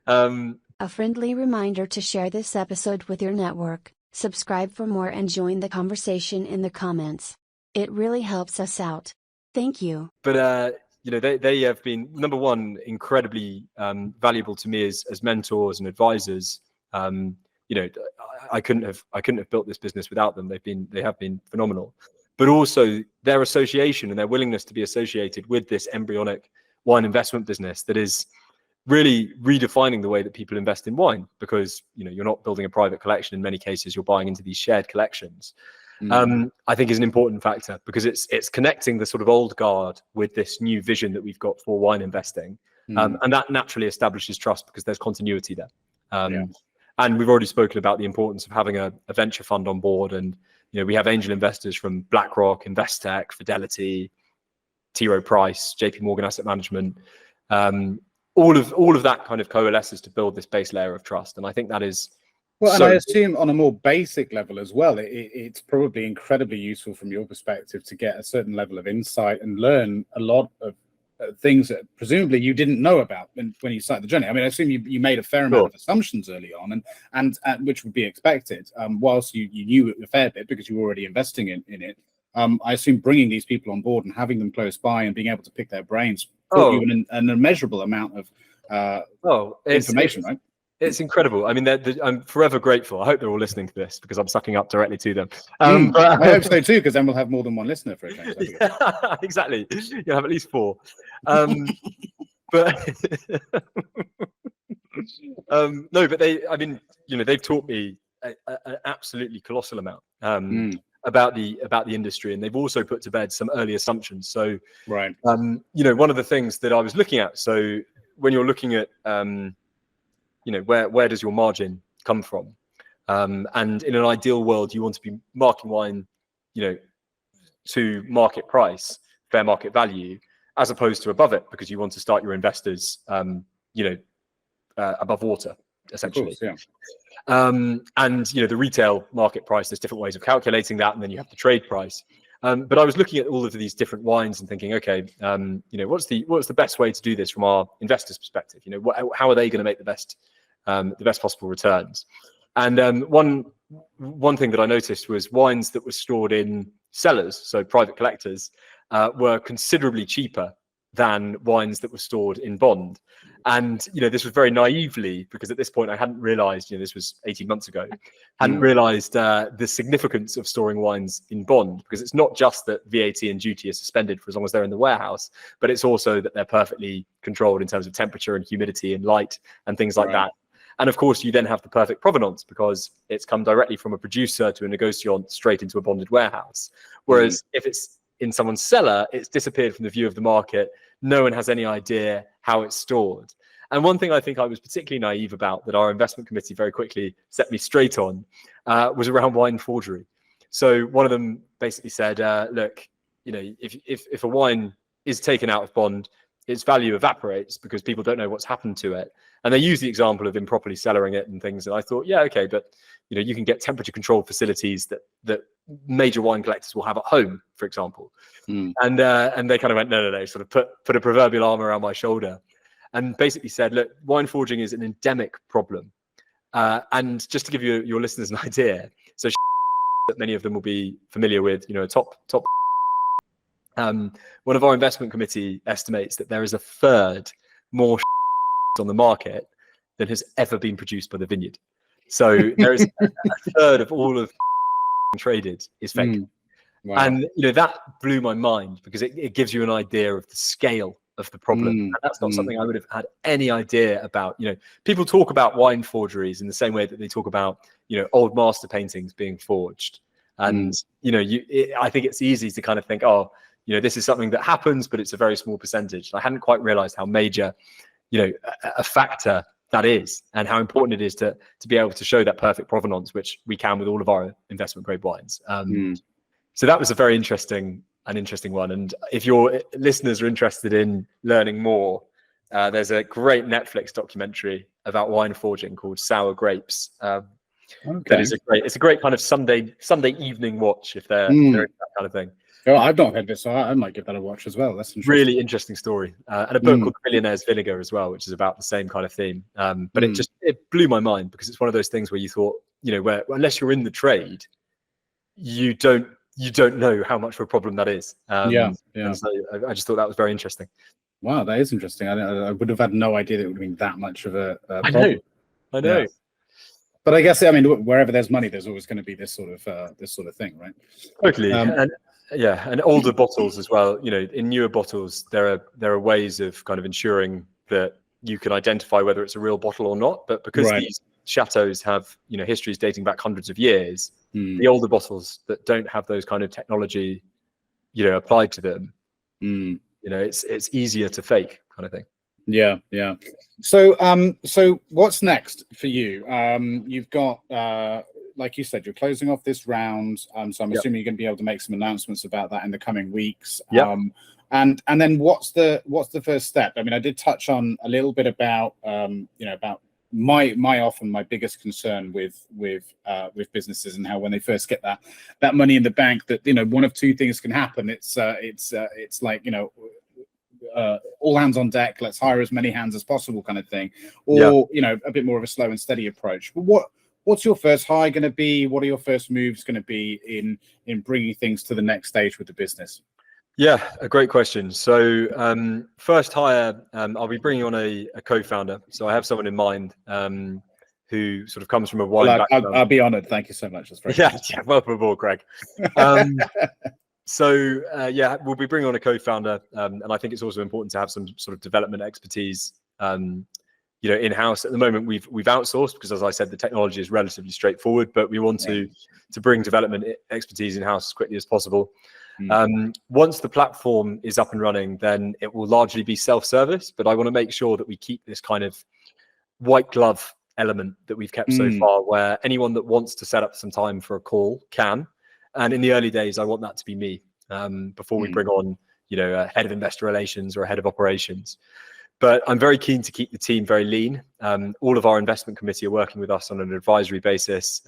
Right? A friendly reminder to share this episode with your network, subscribe for more, and join the conversation in the comments. It really helps us out. Thank you. But they have been, number one, incredibly valuable to me as mentors and advisors. I couldn't have built this business without them. They have been phenomenal. But also their association and their willingness to be associated with this embryonic wine investment business that is really redefining the way that people invest in wine, because you're not building a private collection. In many cases, you're buying into these shared collections. I think is an important factor because it's connecting the sort of old guard with this new vision that we've got for wine investing. And that naturally establishes trust because there's continuity there. And we've already spoken about the importance of having a venture fund on board. And, we have angel investors from BlackRock, Investec, Fidelity, T. Rowe Price, JP Morgan Asset Management. All of that kind of coalesces to build this base layer of trust. And I think that is, well, and I assume on a more basic level as well, it's probably incredibly useful from your perspective to get a certain level of insight and learn a lot of things that presumably you didn't know about when you started the journey. I mean, I assume you made a fair amount of assumptions early on, and which would be expected, whilst you knew a fair bit because you were already investing in it. I assume bringing these people on board and having them close by and being able to pick their brains brought you an immeasurable amount of information, right? It's incredible. I mean, I'm forever grateful. I hope they're all listening to this because I'm sucking up directly to them. But I hope so too, because then we'll have more than one listener for a change. Exactly. You'll have at least 4. But no, but they've taught me an absolutely colossal amount about the industry, and they've also put to bed some early assumptions. So, right. One of the things that I was looking at. So when you're looking at where does your margin come from? And in an ideal world, you want to be marking wine, to market price, fair market value, as opposed to above it, because you want to start your investors, above water, essentially. Of course, yeah. And the retail market price, there's different ways of calculating that, and then you have the trade price. But I was looking at all of these different wines and thinking, okay, what's the best way to do this from our investors' perspective? How are they going to make the best possible returns? And one thing that I noticed was wines that were stored in cellars, so private collectors, were considerably cheaper than wines that were stored in bond. And, this was very naively, because at this point I hadn't realized, this was 18 months ago, hadn't realized the significance of storing wines in bond, because it's not just that VAT and duty are suspended for as long as they're in the warehouse, but it's also that they're perfectly controlled in terms of temperature and humidity and light and things like that. And of course, you then have the perfect provenance, because it's come directly from a producer to a negociant straight into a bonded warehouse. Whereas if it's in someone's cellar, it's disappeared from the view of the market. No one has any idea how it's stored. And one thing I think I was particularly naive about, that our investment committee very quickly set me straight on, was around wine forgery. So one of them basically said, look, if a wine is taken out of bond, its value evaporates because people don't know what's happened to it. And they use the example of improperly cellaring it and things. And I thought, yeah, okay, but you can get temperature controlled facilities that major wine collectors will have at home, for example. And they kind of went, no, sort of put a proverbial arm around my shoulder, and basically said, look, wine forging is an endemic problem. And just to give your listeners an idea, so that many of them will be familiar with, top. One of our investment committee estimates that there is a third more on the market than has ever been produced by the vineyard. So there is a third of all of traded is fake. Wow. And that blew my mind, because it gives you an idea of the scale of the problem. And that's not something I would have had any idea about. People talk about wine forgeries in the same way that they talk about old master paintings being forged. And I think it's easy to kind of think, oh, this is something that happens, but it's a very small percentage. I hadn't quite realized how major a factor that is, and how important it is to be able to show that perfect provenance, which we can with all of our investment grade wines. So that was a very interesting one. And if your listeners are interested in learning more, there's a great Netflix documentary about wine forging called Sour Grapes. That is it's a great kind of Sunday evening watch if they're into that kind of thing. Oh, I've not heard this, so I might give that a watch as well. That's interesting. Really interesting story. And a book called Millionaire's Vinegar as well, which is about the same kind of theme. But it blew my mind, because it's one of those things where you thought, where unless you're in the trade, you don't know how much of a problem that is. And so I just thought that was very interesting. Wow, that is interesting. I would have had no idea that it would have been that much of a problem. I know. Yeah. But I guess, wherever there's money, there's always going to be this sort of thing, right? Totally. And older bottles as well. In newer bottles, there are ways of kind of ensuring that you can identify whether it's a real bottle or not. But because these chateaus have histories dating back hundreds of years, the older bottles that don't have those kind of technology applied to them, it's easier to fake, kind of thing. Yeah. So what's next for you? You've got like you said, you're closing off this round, so I'm assuming you're going to be able to make some announcements about that in the coming weeks. And then what's the first step? I did touch on a little bit about about my biggest concern with businesses, and how when they first get that money in the bank, that one of two things can happen. It's like all hands on deck, let's hire as many hands as possible kind of thing, or a bit more of a slow and steady approach. But what's your first hire going to be? What are your first moves going to be in bringing things to the next stage with the business? Yeah, a great question. So first hire, I'll be bringing on a co-founder. So I have someone in mind who sort of comes from a wine background. I'll be honored. Thank you so much. That's very nice. Welcome aboard, Greg. So we'll be bringing on a co-founder, and I think it's also important to have some sort of development expertise, in-house. At the moment, we've outsourced, because, as I said, the technology is relatively straightforward, but we want to bring development expertise in-house as quickly as possible. Once the platform is up and running, then it will largely be self-service, but I want to make sure that we keep this kind of white glove element that we've kept so far, where anyone that wants to set up some time for a call can. And in the early days, I want that to be me, before we bring on, a head of investor relations or a head of operations. But I'm very keen to keep the team very lean. All of our investment committee are working with us on an advisory basis,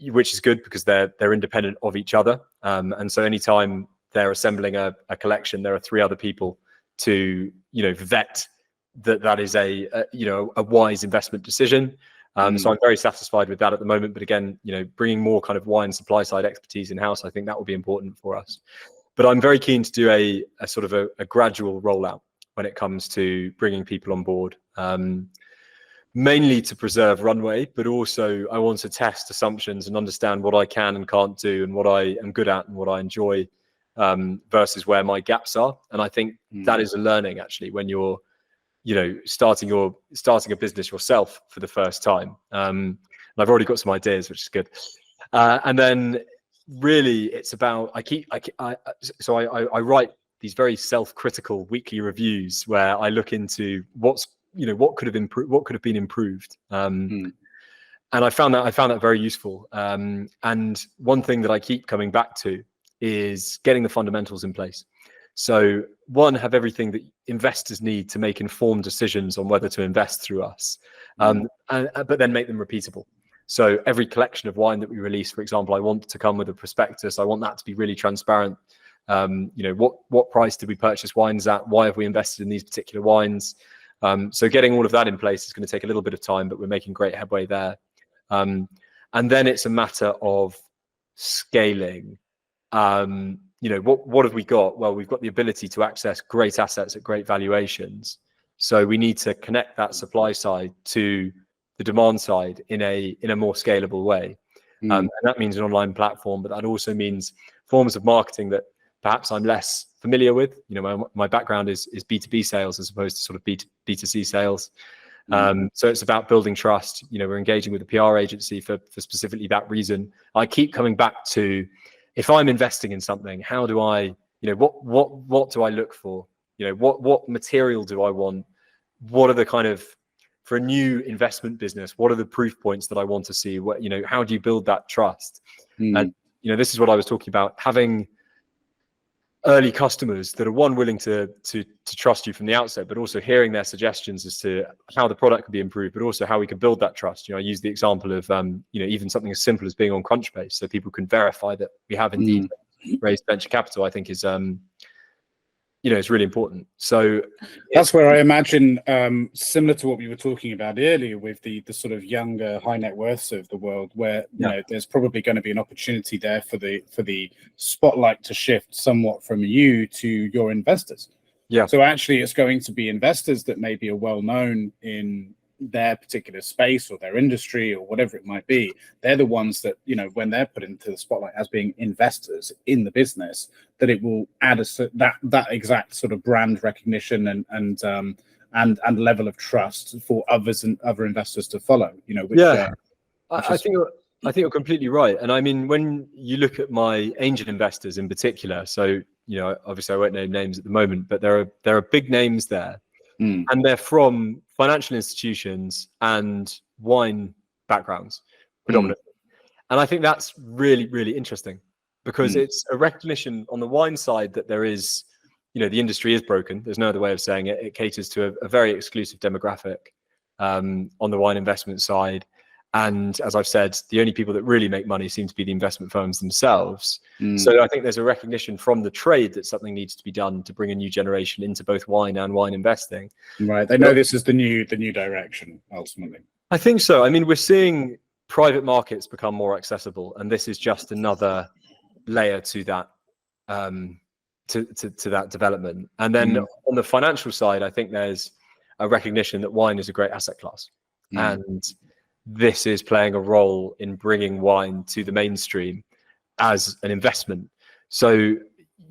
which is good, because they're independent of each other. And so anytime they're assembling a collection, there are three other people to, vet that is a wise investment decision. So I'm very satisfied with that at the moment. But again, bringing more kind of wine supply side expertise in house, I think that will be important for us. But I'm very keen to do a sort of a gradual rollout when it comes to bringing people on board, mainly to preserve runway, but also I want to test assumptions and understand what I can and can't do and what I am good at and what I enjoy, versus where my gaps are. And I think that is a learning, actually, when you're, starting a business yourself for the first time. And I've already got some ideas, which is good. And then really it's about, I write these very self-critical weekly reviews where I look into what could have improved, what could have been improved. And I found that very useful. And one thing that I keep coming back to is getting the fundamentals in place. So one, have everything that investors need to make informed decisions on whether to invest through us, but then make them repeatable. So every collection of wine that we release, for example, I want to come with a prospectus. I want that to be really transparent. What price did we purchase wines at? Why have we invested in these particular wines? So getting all of that in place is going to take a little bit of time, but we're making great headway there. And then it's a matter of scaling. What have we got? Well, we've got the ability to access great assets at great valuations. So we need to connect that supply side to the demand side in a more scalable way. And that means an online platform, but that also means forms of marketing that perhaps I'm less familiar with. My background is B2B sales as opposed to sort of B2C sales. So it's about building trust. We're engaging with a PR agency for specifically that reason. I keep coming back to, if I'm investing in something, how do I, what do I look for? What material do I want? What are the kind of, for a new investment business, what are the proof points that I want to see? How do you build that trust? And, this is what I was talking about, having early customers that are willing to trust you from the outset, but also hearing their suggestions as to how the product can be improved, but also how we can build that trust. I use the example of, even something as simple as being on Crunchbase, so people can verify that we have indeed raised venture capital, I think is, it's really important. So that's where I imagine, similar to what we were talking about earlier with the sort of younger high net worths of the world, where there's probably going to be an opportunity there for the spotlight to shift somewhat from you to your investors. So actually it's going to be investors that maybe are well known in their particular space or their industry or whatever it might be. They're the ones that, when they're put into the spotlight as being investors in the business, that it will add that exact sort of brand recognition and level of trust for others and other investors to follow. I think you're completely right. And I mean, when you look at my angel investors in particular, so obviously I won't name names at the moment, but there are big names there. And they're from financial institutions and wine backgrounds predominantly. And I think that's really, really interesting, because it's a recognition on the wine side that there is, the industry is broken. There's no other way of saying it. It caters to a very exclusive demographic on the wine investment side. And as I've said, the only people that really make money seem to be the investment firms themselves. So I think there's a recognition from the trade that something needs to be done to bring a new generation into both wine and wine investing. Right. They know this is the new direction, ultimately. I think so. I mean, we're seeing private markets become more accessible, and this is just another layer to that, to that development. And then on the financial side, I think there's a recognition that wine is a great asset class. And this is playing a role in bringing wine to the mainstream as an investment. So,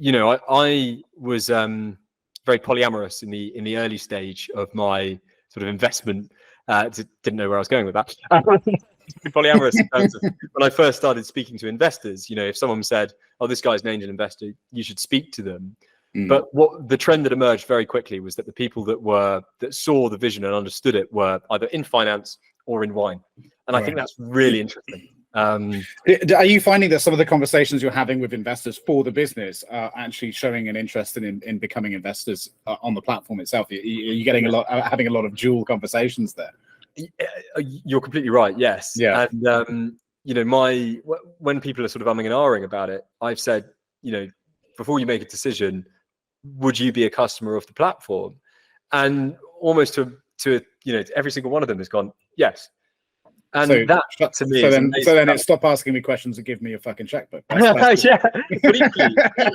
I was very polyamorous in the early stage of my sort of investment. Didn't know where I was going with that. Polyamorous in terms of when I first started speaking to investors. If someone said, "Oh, this guy's an angel investor," you should speak to them. But what the trend that emerged very quickly was that the people that saw the vision and understood it were either in finance or in wine. And I think that's really interesting. Are you finding that some of the conversations you're having with investors for the business are actually showing an interest in becoming investors on the platform itself? Are you getting having a lot of dual conversations there? You're completely right. Yes. Yeah. And when people are sort of umming and ahhing about it, I've said, before you make a decision, would you be a customer of the platform? And almost to every single one of them has gone, yes. And so, that to me so is then amazing. so then it's stop asking me questions and give me your fucking checkbook. Yeah, but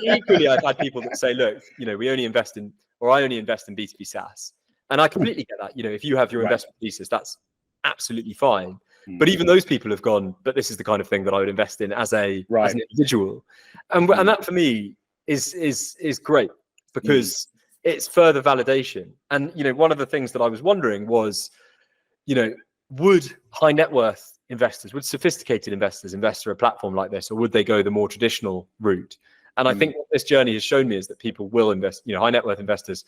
equally I've had people that say, look, we only invest in, or I only invest in B2B SaaS, and I completely get that. If you have your investment thesis, that's absolutely fine. But even those people have gone, but this is the kind of thing that I would invest in as an individual, and that for me is great, because it's further validation. And one of the things that I was wondering was, would high net worth investors, would sophisticated investors invest through a platform like this, or would they go the more traditional route? And I think what this journey has shown me is that people will invest. High net worth investors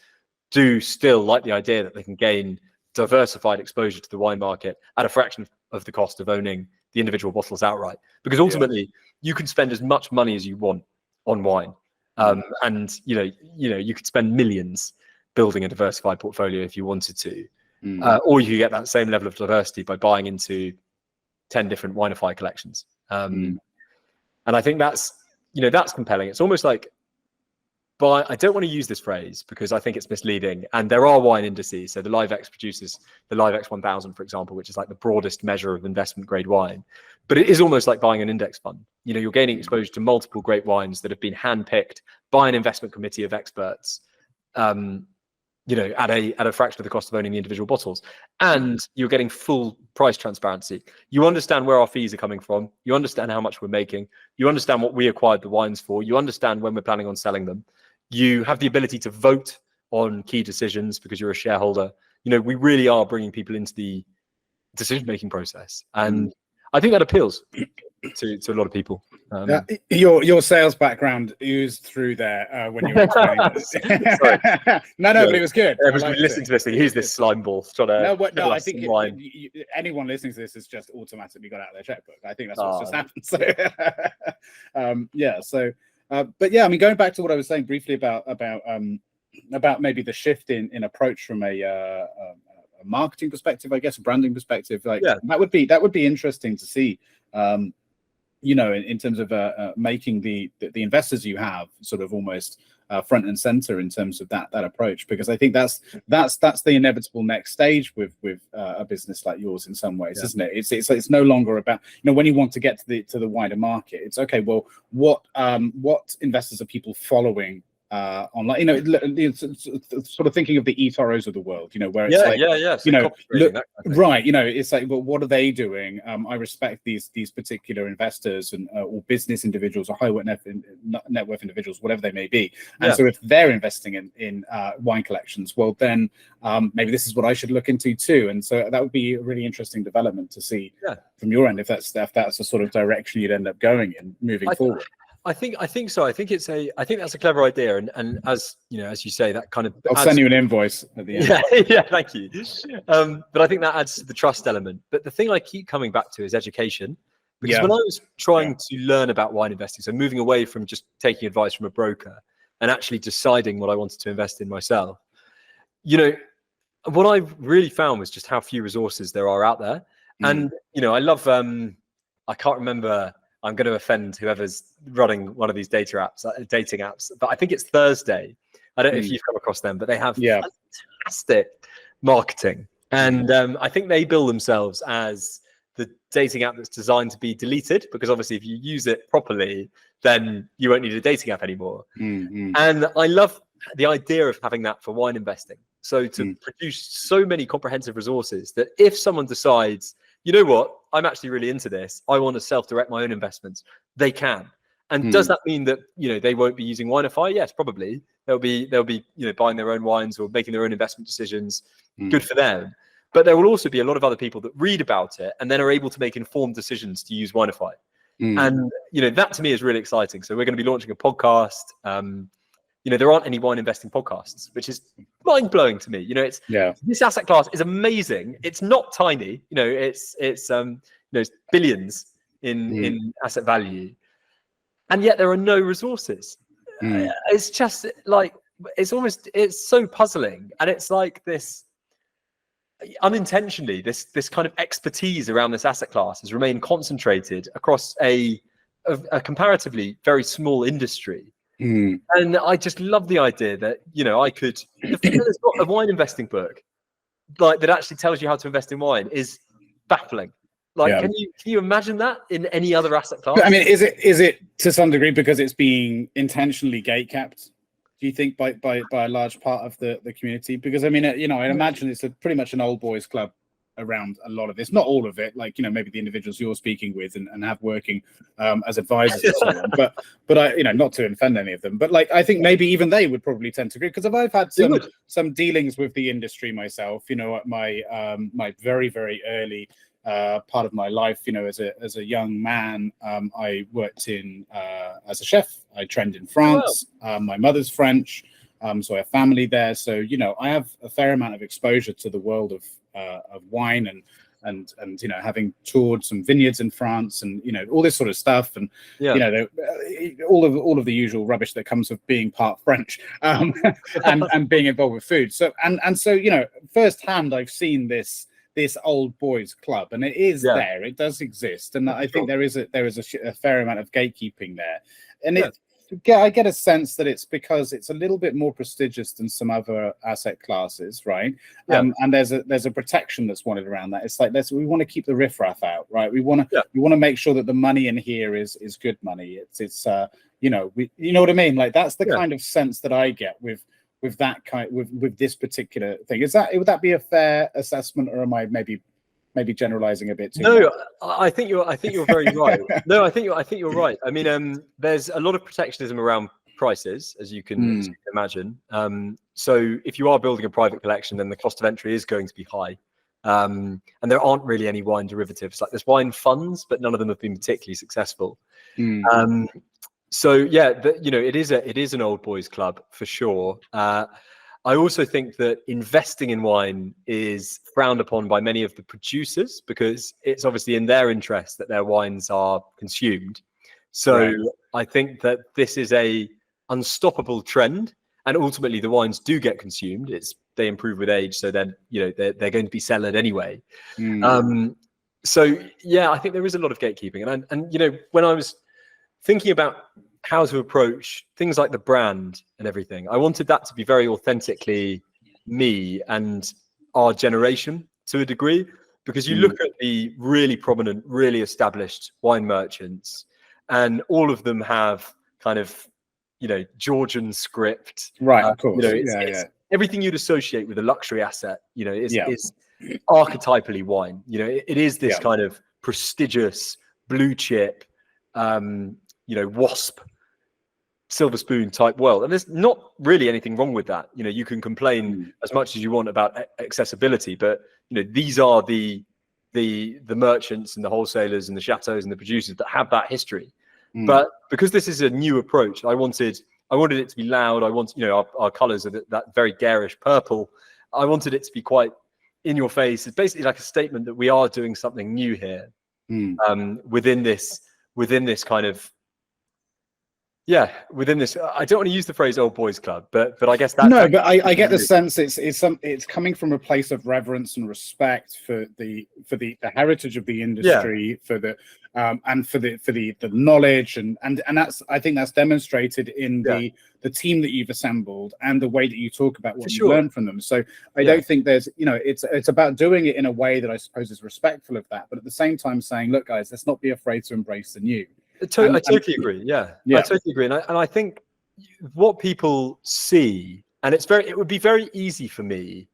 do still like the idea that they can gain diversified exposure to the wine market at a fraction of the cost of owning the individual bottles outright, because ultimately you can spend as much money as you want on wine, and you could spend millions building a diversified portfolio if you wanted to. Or you get that same level of diversity by buying into 10 different Winefi collections. And I think that's compelling. It's almost like, but I don't want to use this phrase because I think it's misleading. And there are wine indices. So the LiveX produces the LiveX 1000, for example, which is like the broadest measure of investment grade wine. But it is almost like buying an index fund. You're gaining exposure to multiple great wines that have been handpicked by an investment committee of experts, at a fraction of the cost of owning the individual bottles, and you're getting full price transparency. You understand where our fees are coming from. You understand how much we're making. You understand what we acquired the wines for. You understand when we're planning on selling them. You have the ability to vote on key decisions because you're a shareholder. We really are bringing people into the decision-making process, and I think that appeals to a lot of people. Your sales background oozed through there when you were explaining it. No, but it was good. Everyone's listening to this thing. Who's this slime ball? No, I think anyone listening to this has just automatically got out their checkbook. I think that's what's just happened. So, but yeah, I mean, going back to what I was saying briefly about maybe the shift in approach from a marketing perspective, I guess, a branding perspective, that would be interesting to see. In terms of making the investors you have sort of almost front and center in terms of that approach, because I think that's the inevitable next stage with a business like yours in some ways, isn't it? It's no longer about when you want to get to the wider market. It's okay. Well, what investors are people following online? Sort of thinking of the eToros of the world, where it's it's like, well, what are they doing? I respect these particular investors and or business individuals or high net worth individuals, whatever they may be. And so if they're investing in wine collections, well, then maybe this is what I should look into too. And so that would be a really interesting development to see from your end, if that's the sort of direction you'd end up going in moving forward. I think so. I think that's a clever idea, and as you say, that kind of I'll send you an invoice at the end. Yeah, thank you. But I think that adds to the trust element. But the thing I keep coming back to is education, because when I was trying to learn about wine investing, so moving away from just taking advice from a broker and actually deciding what I wanted to invest in myself, what I really found was just how few resources there are out there. And I love I can't remember. I'm going to offend whoever's running one of these dating apps, but I think it's Thursday. I don't know if you've come across them, but they have fantastic marketing. And I think they bill themselves as the dating app that's designed to be deleted, because obviously if you use it properly, then you won't need a dating app anymore. And I love the idea of having that for wine investing. So to produce so many comprehensive resources that if someone decides, you know what, I'm actually really into this, I want to self-direct my own investments, they can. And does that mean that they won't be using Winefi? Yes, probably. They'll be buying their own wines or making their own investment decisions. Good for them. But there will also be a lot of other people that read about it and then are able to make informed decisions to use Winefi. And that to me is really exciting. So we're going to be launching a podcast. There aren't any wine investing podcasts, which is mind-blowing to me. This asset class is amazing. It's not tiny. It's billions in asset value, and yet there are no resources. It's just like it's so puzzling, and it's like this unintentionally this kind of expertise around this asset class has remained concentrated across a comparatively very small industry. And I just love the idea that I could. The fact that there's not a wine investing book that actually tells you how to invest in wine is baffling. Like, can you imagine that in any other asset class? I mean, is it to some degree because it's being intentionally gate-kept? Do you think by a large part of the community? Because I mean, I imagine it's pretty much an old boys club around a lot of this, not all of it, like, maybe the individuals you're speaking with and have working as advisors and so on, but I, not to offend any of them, but like, I think maybe even they would probably tend to agree, because I've had some dealings with the industry myself, my very, very early part of my life, as a young man, I worked in as a chef. I trained in France. My mother's French, so I have family there. So I have a fair amount of exposure to the world of wine and having toured some vineyards in France and all this sort of stuff, and all of the usual rubbish that comes with being part French and being involved with food. So so firsthand, I've seen this old boys club, and it is there. It does exist, and I think there is a fair amount of gatekeeping there, and I get a sense that it's because it's a little bit more prestigious than some other asset classes, right? And there's a protection that's wanted around that. It's like we want to keep the riffraff out, right? We want to make sure that the money in here is good money. It's you know what I mean? Like that's the kind of sense that I get with that with this particular thing. Would that be a fair assessment, or am I maybe generalizing a bit too much? I think you're very right. No, I think you're right. I mean, there's a lot of protectionism around prices, as you can imagine. So if you are building a private collection, then the cost of entry is going to be high. And there aren't really any wine derivatives. Like there's wine funds, but none of them have been particularly successful. So it is an old boys club for sure. I also think that investing in wine is frowned upon by many of the producers, because it's obviously in their interest that their wines are consumed. So I think that this is a unstoppable trend, and ultimately the wines do get consumed. They improve with age, so then they're going to be cellared anyway. So I think there is a lot of gatekeeping, and when I was thinking about how to approach things like the brand and everything, I wanted that to be very authentically me and our generation to a degree, because you look at the really prominent, really established wine merchants, and all of them have kind of, Georgian script. Right, of course. It's everything you'd associate with a luxury asset, is archetypally wine. It is this kind of prestigious blue chip, WASP, silver spoon type world, and there's not really anything wrong with that. You can complain as much as you want about accessibility, but these are the merchants and the wholesalers and the chateaus and the producers that have that history. But because this is a new approach, I wanted it to be loud. I want our colors are that very garish purple. I wanted it to be quite in your face. It's basically like a statement that we are doing something new here, within this kind of within this. I don't want to use the phrase "old boys club," but I guess that. No, but I get the sense it's coming from a place of reverence and respect for the heritage of the industry, for the and for the knowledge, and that's, I think that's demonstrated in the team that you've assembled and the way that you talk about what you learned from them. So I don't think there's it's about doing it in a way that I suppose is respectful of that, but at the same time saying, look, guys, let's not be afraid to embrace the new. I totally agree. I totally agree, and I think what people see, and it would be very easy for me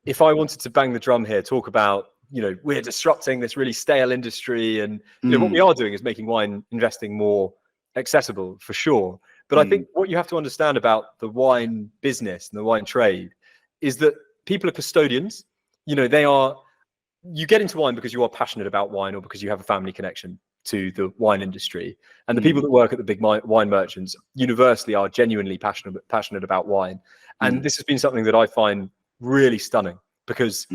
if I wanted to bang the drum here, talk about we're disrupting this really stale industry, and what we are doing is making wine investing more accessible for sure. But I think what you have to understand about the wine business and the wine trade is that people are custodians. You get into wine because you are passionate about wine, or because you have a family connection to the wine industry, and the people that work at the big wine merchants universally are genuinely passionate about wine. And this has been something that I find really stunning, because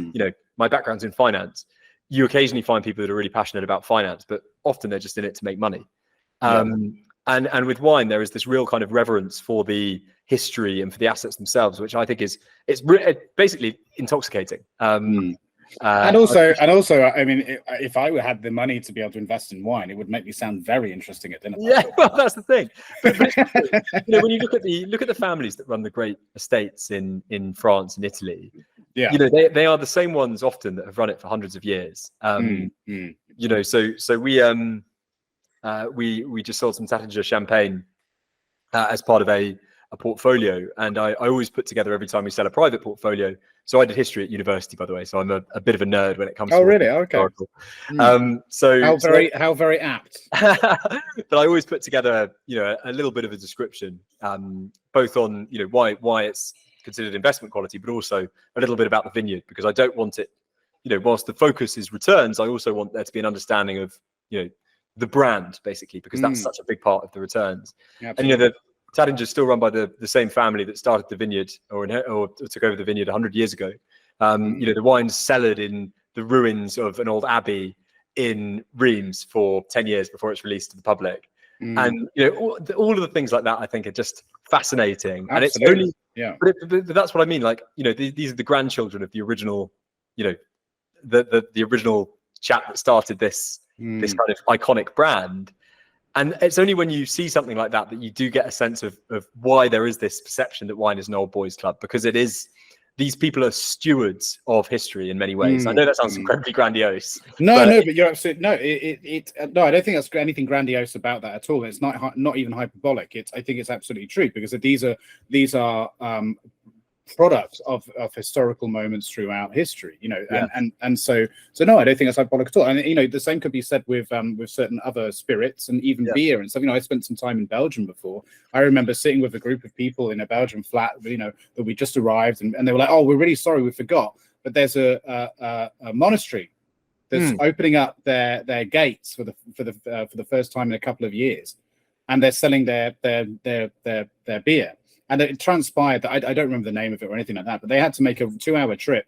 my background's in finance. You occasionally find people that are really passionate about finance, but often they're just in it to make money. And with wine, there is this real kind of reverence for the history and for the assets themselves, which I think it's basically intoxicating. And also, I mean, if I had the money to be able to invest in wine, it would make me sound very interesting at dinner. Yeah, well, that's the thing. But when you look at the families that run the great estates in France and Italy, they are the same ones often that have run it for hundreds of years. So we just sold some Taittinger champagne as part of a portfolio, and I always put together every time we sell a private portfolio. So I did history at university, by the way, so I'm a bit of a nerd when it comes to really? Okay. How very apt. But I always put together a little bit of a description, both on why it's considered investment quality, but also a little bit about the vineyard, because I don't want it, whilst the focus is returns, I also want there to be an understanding of the brand, basically, because that's such a big part of the returns. Absolutely. And the Taittinger is still run by the same family that started the vineyard or took over the vineyard 100 years ago. The wine's cellared in the ruins of an old abbey in Reims for 10 years before it's released to the public. And all of the things like that, I think, are just fascinating. Absolutely. And it's only, but that's what I mean. Like, these are the grandchildren of the original, the original chap that started this kind of iconic brand. And it's only when you see something like that that you do get a sense of why there is this perception that wine is an old boys club, because it is. These people are stewards of history in many ways. I know that sounds incredibly grandiose. But you're absolutely no. No, I don't think that's anything grandiose about that at all. It's not even hyperbolic. I think it's absolutely true, because these are products of historical moments throughout history, and so no, I don't think that's hyperbolic at all. And the same could be said with certain other spirits and even beer and stuff. I spent some time in Belgium before. I remember sitting with a group of people in a Belgian flat, that we just arrived, and they were like, "Oh, we're really sorry, we forgot, but there's a monastery that's opening up their gates for the first time in a couple of years, and they're selling their beer." And it transpired that I don't remember the name of it or anything like that, but they had to make a 2-hour trip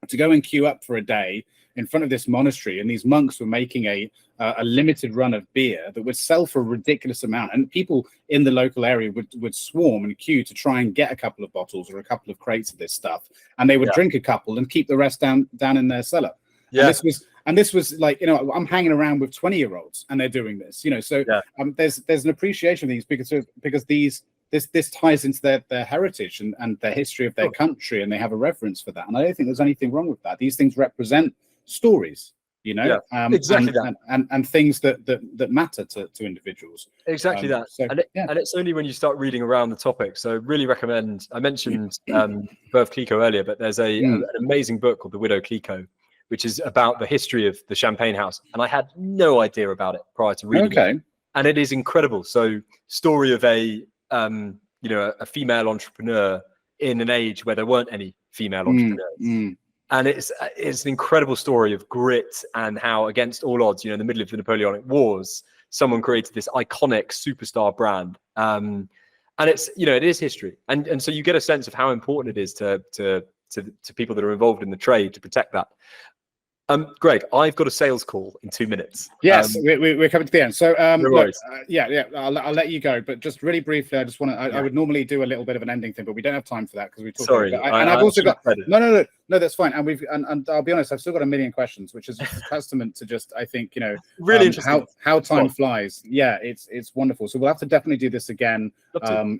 to go and queue up for a day in front of this monastery, and these monks were making a limited run of beer that would sell for a ridiculous amount, and people in the local area would swarm and queue to try and get a couple of bottles or a couple of crates of this stuff, and they would drink a couple and keep the rest down in their cellar. And this was like, I'm hanging around with 20-year-olds and they're doing this, so there's an appreciation of these because this ties into their heritage and their history of their country, and they have a reverence for that. And I don't think there's anything wrong with that. These things represent stories, exactly and things that matter to individuals. Exactly that. And it's only when you start reading around the topic. So really recommend, I mentioned Veuve Clicquot earlier, but there's an amazing book called The Widow Clicquot, which is about the history of the Champagne House. And I had no idea about it prior to reading it. And it is incredible. So story of a female entrepreneur in an age where there weren't any female entrepreneurs. And it's an incredible story of grit and how, against all odds, in the middle of the Napoleonic Wars, someone created this iconic superstar brand. And it's, it is history. And so you get a sense of how important it is to people that are involved in the trade to protect that. Greg, I've got a sales call in 2 minutes. Yes, we're coming to the end. So, look, I'll let you go. But just really briefly, I just want to. I would normally do a little bit of an ending thing, but we don't have time for that because we talked. Sorry, I've also got no, that's fine. And I'll be honest, I've still got a million questions, which is just a testament to just, I think, really interesting how time flies. Yeah, it's wonderful. So we'll have to definitely do this again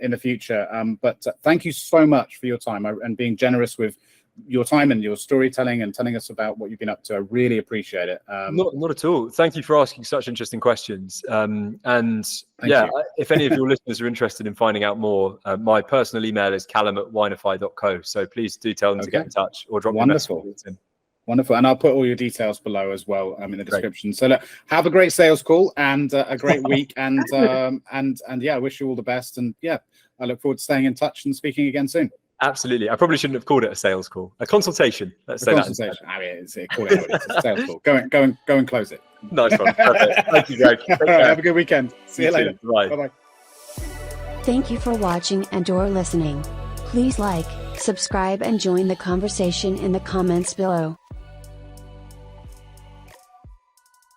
in the future. But thank you so much for your time and being generous with your time and your storytelling and telling us about what you've been up to. I really appreciate it. Not at all. Thank you for asking such interesting questions. If any of your listeners are interested in finding out more, my personal email is callum@winefi.co. So please do tell them to get in touch or drop me a message. Wonderful. And I'll put all your details below as well in the description. So look, have a great sales call and a great week. And I wish you all the best. And I look forward to staying in touch and speaking again soon. Absolutely. I probably shouldn't have called it a sales call. A consultation. Let's say that. Call it a sales call. Go and close it. Nice one. Perfect. Thank you, Greg. Have a good weekend. See you later. Bye. Bye-bye. Thank you for watching and/or listening. Please like, subscribe, and join the conversation in the comments below.